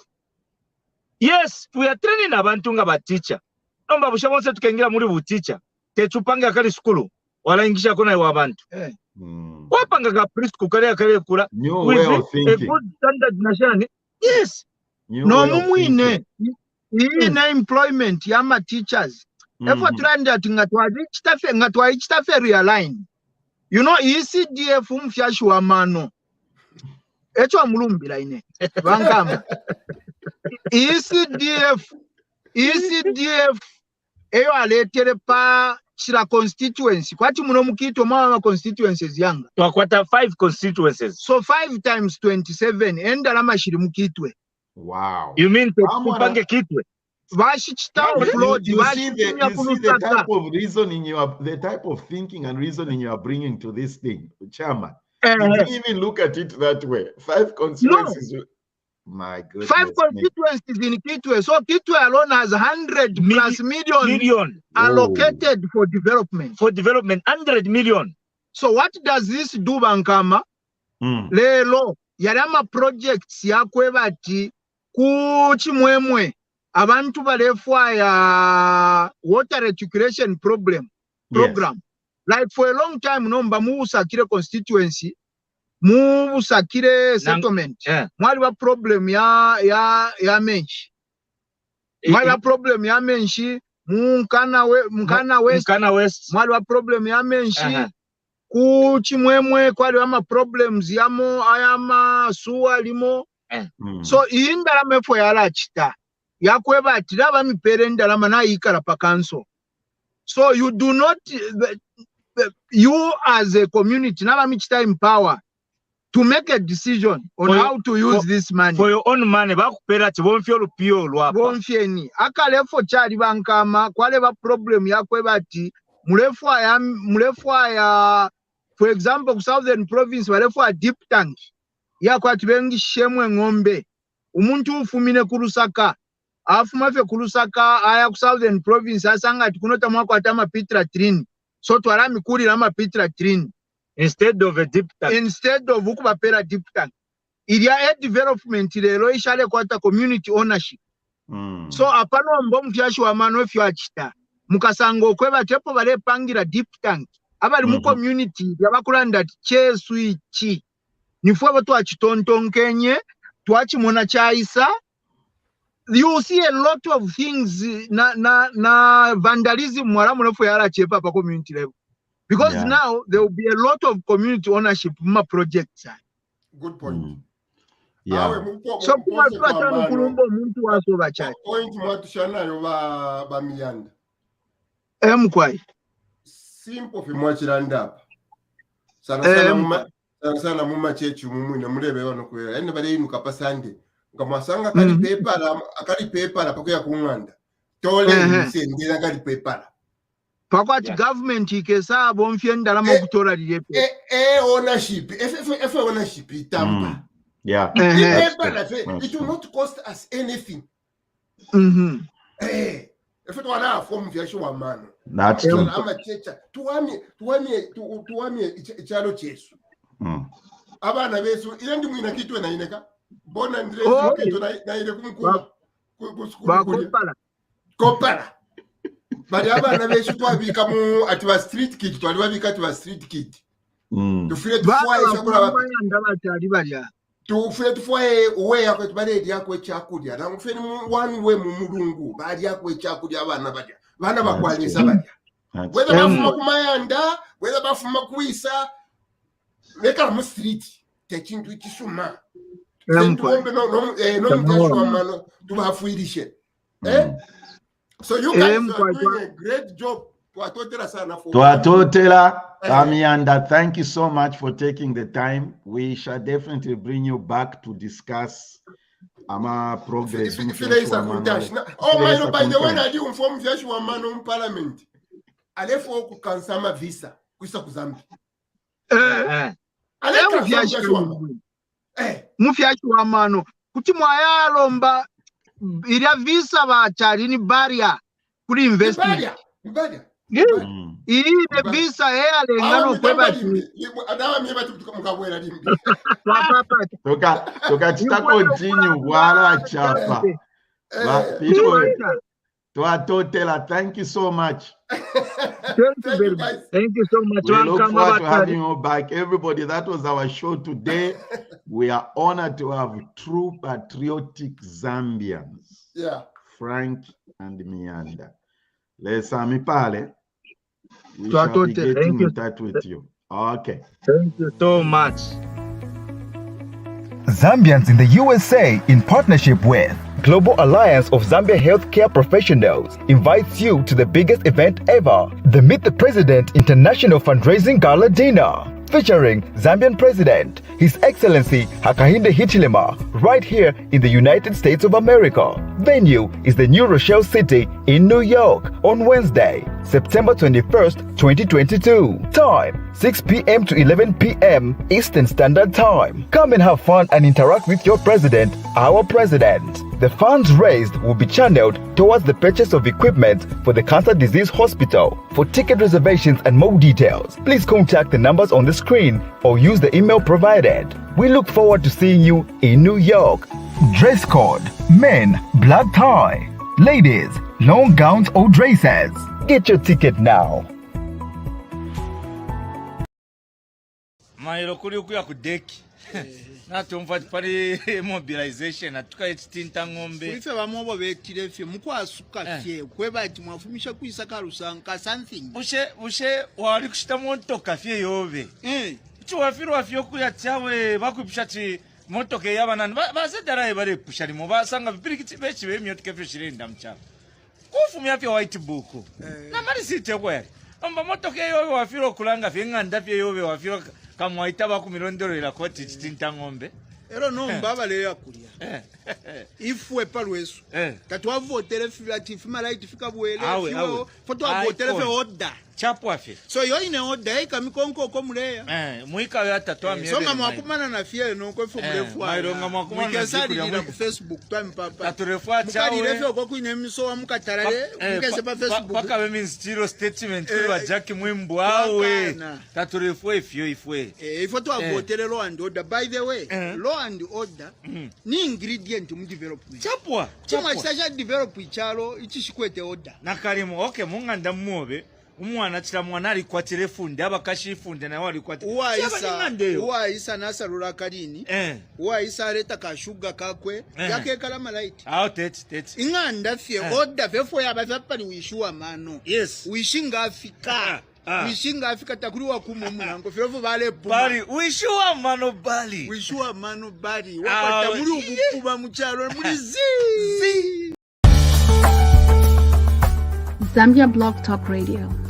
Yes, we are training abantu nga ba teacher. Nomba bushabonse tukengira muri bu teacher. Techupange akali skulu wala ingisha kona wa abantu. Wapanga ga preschool kale kula. With a good standard nationally. Yes. No mumwine. Ine employment yama teachers. Efo tranda ngatwa ichitafe realign. You know ECDF umfyashi wa mano. Echo amulumbira ine. Bangama. ECDF eyo aletere pa chira constituency. Kwati muno mukito mwa constituencies yanga. Twakwata 5 constituencies. So 5 times 27 enda lama shiri mukitwe. Wow. You mean kupange kitwe? You see the type of reasoning the type of thinking and reasoning you are bringing to this thing, Chairman. You didn't even look at it that way. 5 constituencies. No. My goodness. 5 constituencies in Kitwe. So Kitwe alone has 100 plus million allocated for development. For development, 100 million. So what does this do, Bankama? Lelo yarama projects yakwebati kuchimwemwe. Abantu balefwa ya water recirculation program. Yes. Like for a long time, nomba musakire constituency, musakire settlement. Mwaliwa problem ya menshi. Mwaliwa problem ya menshi, mkana west. Mwaliwa problem ya menshi. Kuchimwemwe kwaliwa ma problems yamo ayama suwa limo. So indalama efo yala chita yakweba atiraba mipere indalama na ikala pa council. So you do not you as a community naba michita empower to make a decision on how to use this money. For your own money, bakupera tibonfye olupio lwapa. Bonfye ni. Akalefo chali bankama, kwale ba problem ya kwebati, mulefwa ya, for example, Southern Province, walefwa deep tank. Ya kwa tibengi shemwe ngombe. Umuntu ufumine kurusaka. Afumafe kurusaka, aya ku Southern Province, asanga tikunota mwako atama pitra trini. So tuwala mikuri lama pitra trini. Instead of a deep tank. Instead of ukubapera deep tank. Iria a development lero ishale kwata community ownership. So apano mbo mfyashi wa mano fyachita. Mukasango kweba tepo bale pangira deep tank. Abali mu community yabakulanda chesu ichi. Nifwe batu achitontonkenye, tuachi mona chaisa. You see a lot of things na vandalism mwala mwefu yala chepa pa community level. Because now there will be a lot of community ownership ma projects. Good point. Yeah. So kwa kulumbo muntu waso bachaji. Point mwatushana yo ba Miyanda. Mkwai. Simple fi mwachiranda hapa. Sana muma chechi mumwine murebe wano kwera. Ene bale inu kapasande. Nkamasanga akali pepala pakuya kunganda. Tole nisendera akali pepala. Pakwati government ikesa bonfye ndalama kutora liyepe. Ownership. If ownership itamba. Yeah. It will not cost us anything. If it wana form vyashi wa mano. That's true. Ama checha. Tuwami ichalo chesu. Abana besu ilendi mwina kitu na ineka. Bona ndresu kitu na ile kumkula. Kopala. Bali abana besu twabika mu atiwa street kid. Twalibabika atiwa street kid. Tufile tufuwa ishakula wapi. Tufile tufuwa uwe yako tubale yako echakudia. Na mfeni one way mumurungu. Bali yako echakudia abana badia. Bana bakwalisa badia. Whether bafuma kumayanda, whether bafuma kuisa. Weka mu street. Techintu ikisuma. So you guys are doing a great job. Tuatotela, Miyanda, thank you so much for taking the time. We shall definitely bring you back to discuss our progress. Oh, my, by the way, I do inform Yashua Parliament. I left for Kansama visa. Mufyashi mano kuti mwayalomba ila visa bachari ni barrier kuri investment. Iyi ne visa yale ngano kweba tu. Adawa miba tukamukabwera limbi. Toka chita continue wala chapa. People Tuatotela, thank you so much. Thank you guys. Thank you so much. We look forward to having you back. Everybody, that was our show today. We are honored to have true patriotic Zambians. Yeah. Frank and Miyanda. We shall be getting in touch with you. Okay. Thank you so much. Zambians in the USA, in partnership with Global Alliance of Zambia Healthcare Professionals, invites you to the biggest event ever, the Meet the President International Fundraising Gala Dinner, featuring Zambian President, His Excellency Hakainde Hichilema, right here in the United States of America. Venue is the New Rochelle City in New York on Wednesday, September 21st, 2022. Time, 6 p.m. to 11 p.m. Eastern Standard Time. Come and have fun and interact with your president, our president. The funds raised will be channeled towards the purchase of equipment for the Cancer Disease Hospital. For ticket reservations and more details, please contact the numbers on the screen or use the email provided. We look forward to seeing you in New York. Dress code: men, black tie. Ladies, long gowns or dresses. Get your ticket now. Mailo kuli ukuya kudeki. Natumva pali mobilization atuka echitinta ngombe. Ife bamobo betire fye mukwasuka fye kweba ati mwafumisha kuisaka rusanka something. Bushe wali kushita montoka fye yobe. Chiwafiro wafyo kuya chawe bakupisha chi motoka y'abanani basedaraye bari pushali mu basanga bipirikiti bechi bemyotoka fyo shirinda mchana kufumya fyo white book na mali site kwere amba motoka yobe wafiro kulanga fyo nganda fyo yobe wafiro kamwaita bakumirondorera koti chitinta ngombe ero no mbaba le yakulia ifwe palwesu tatwa votere fati fima light fika bwele fyo foto votere fe order chapo afi so yo ine order ikamikonko ko muleya muika yatatwa miebe so ngama kumana na fie no ko fumulefu mairo ngama kumana na ku Facebook twa mpapa aturefa chawe mukadire fe ko kuine miso wa mukatarale mukese pa Facebook paka we means zero statement kwa Jackie Mwimbu awe taturefa ifwe ifoto votere law and order by the way law and order ni ingredient mu development chapwa chama chisaja develop ichalo ichishkwete order nakalimo okay munganda mmobe umwana chira mwana ali kwatire funde abakashifunde nawe ali kwatire uwaisa nasalula kalini uwaisa leta kashuga kakwe yake kala malaiti tete inganda fye order fefo yabafapali wishuwa mano yes wishinga afika wishinga afika takuri wa kumumunango filofu bale bali wishuwa mano bali wakata muri ubukuba muchalo muri zi Zambia Blog Talk Radio.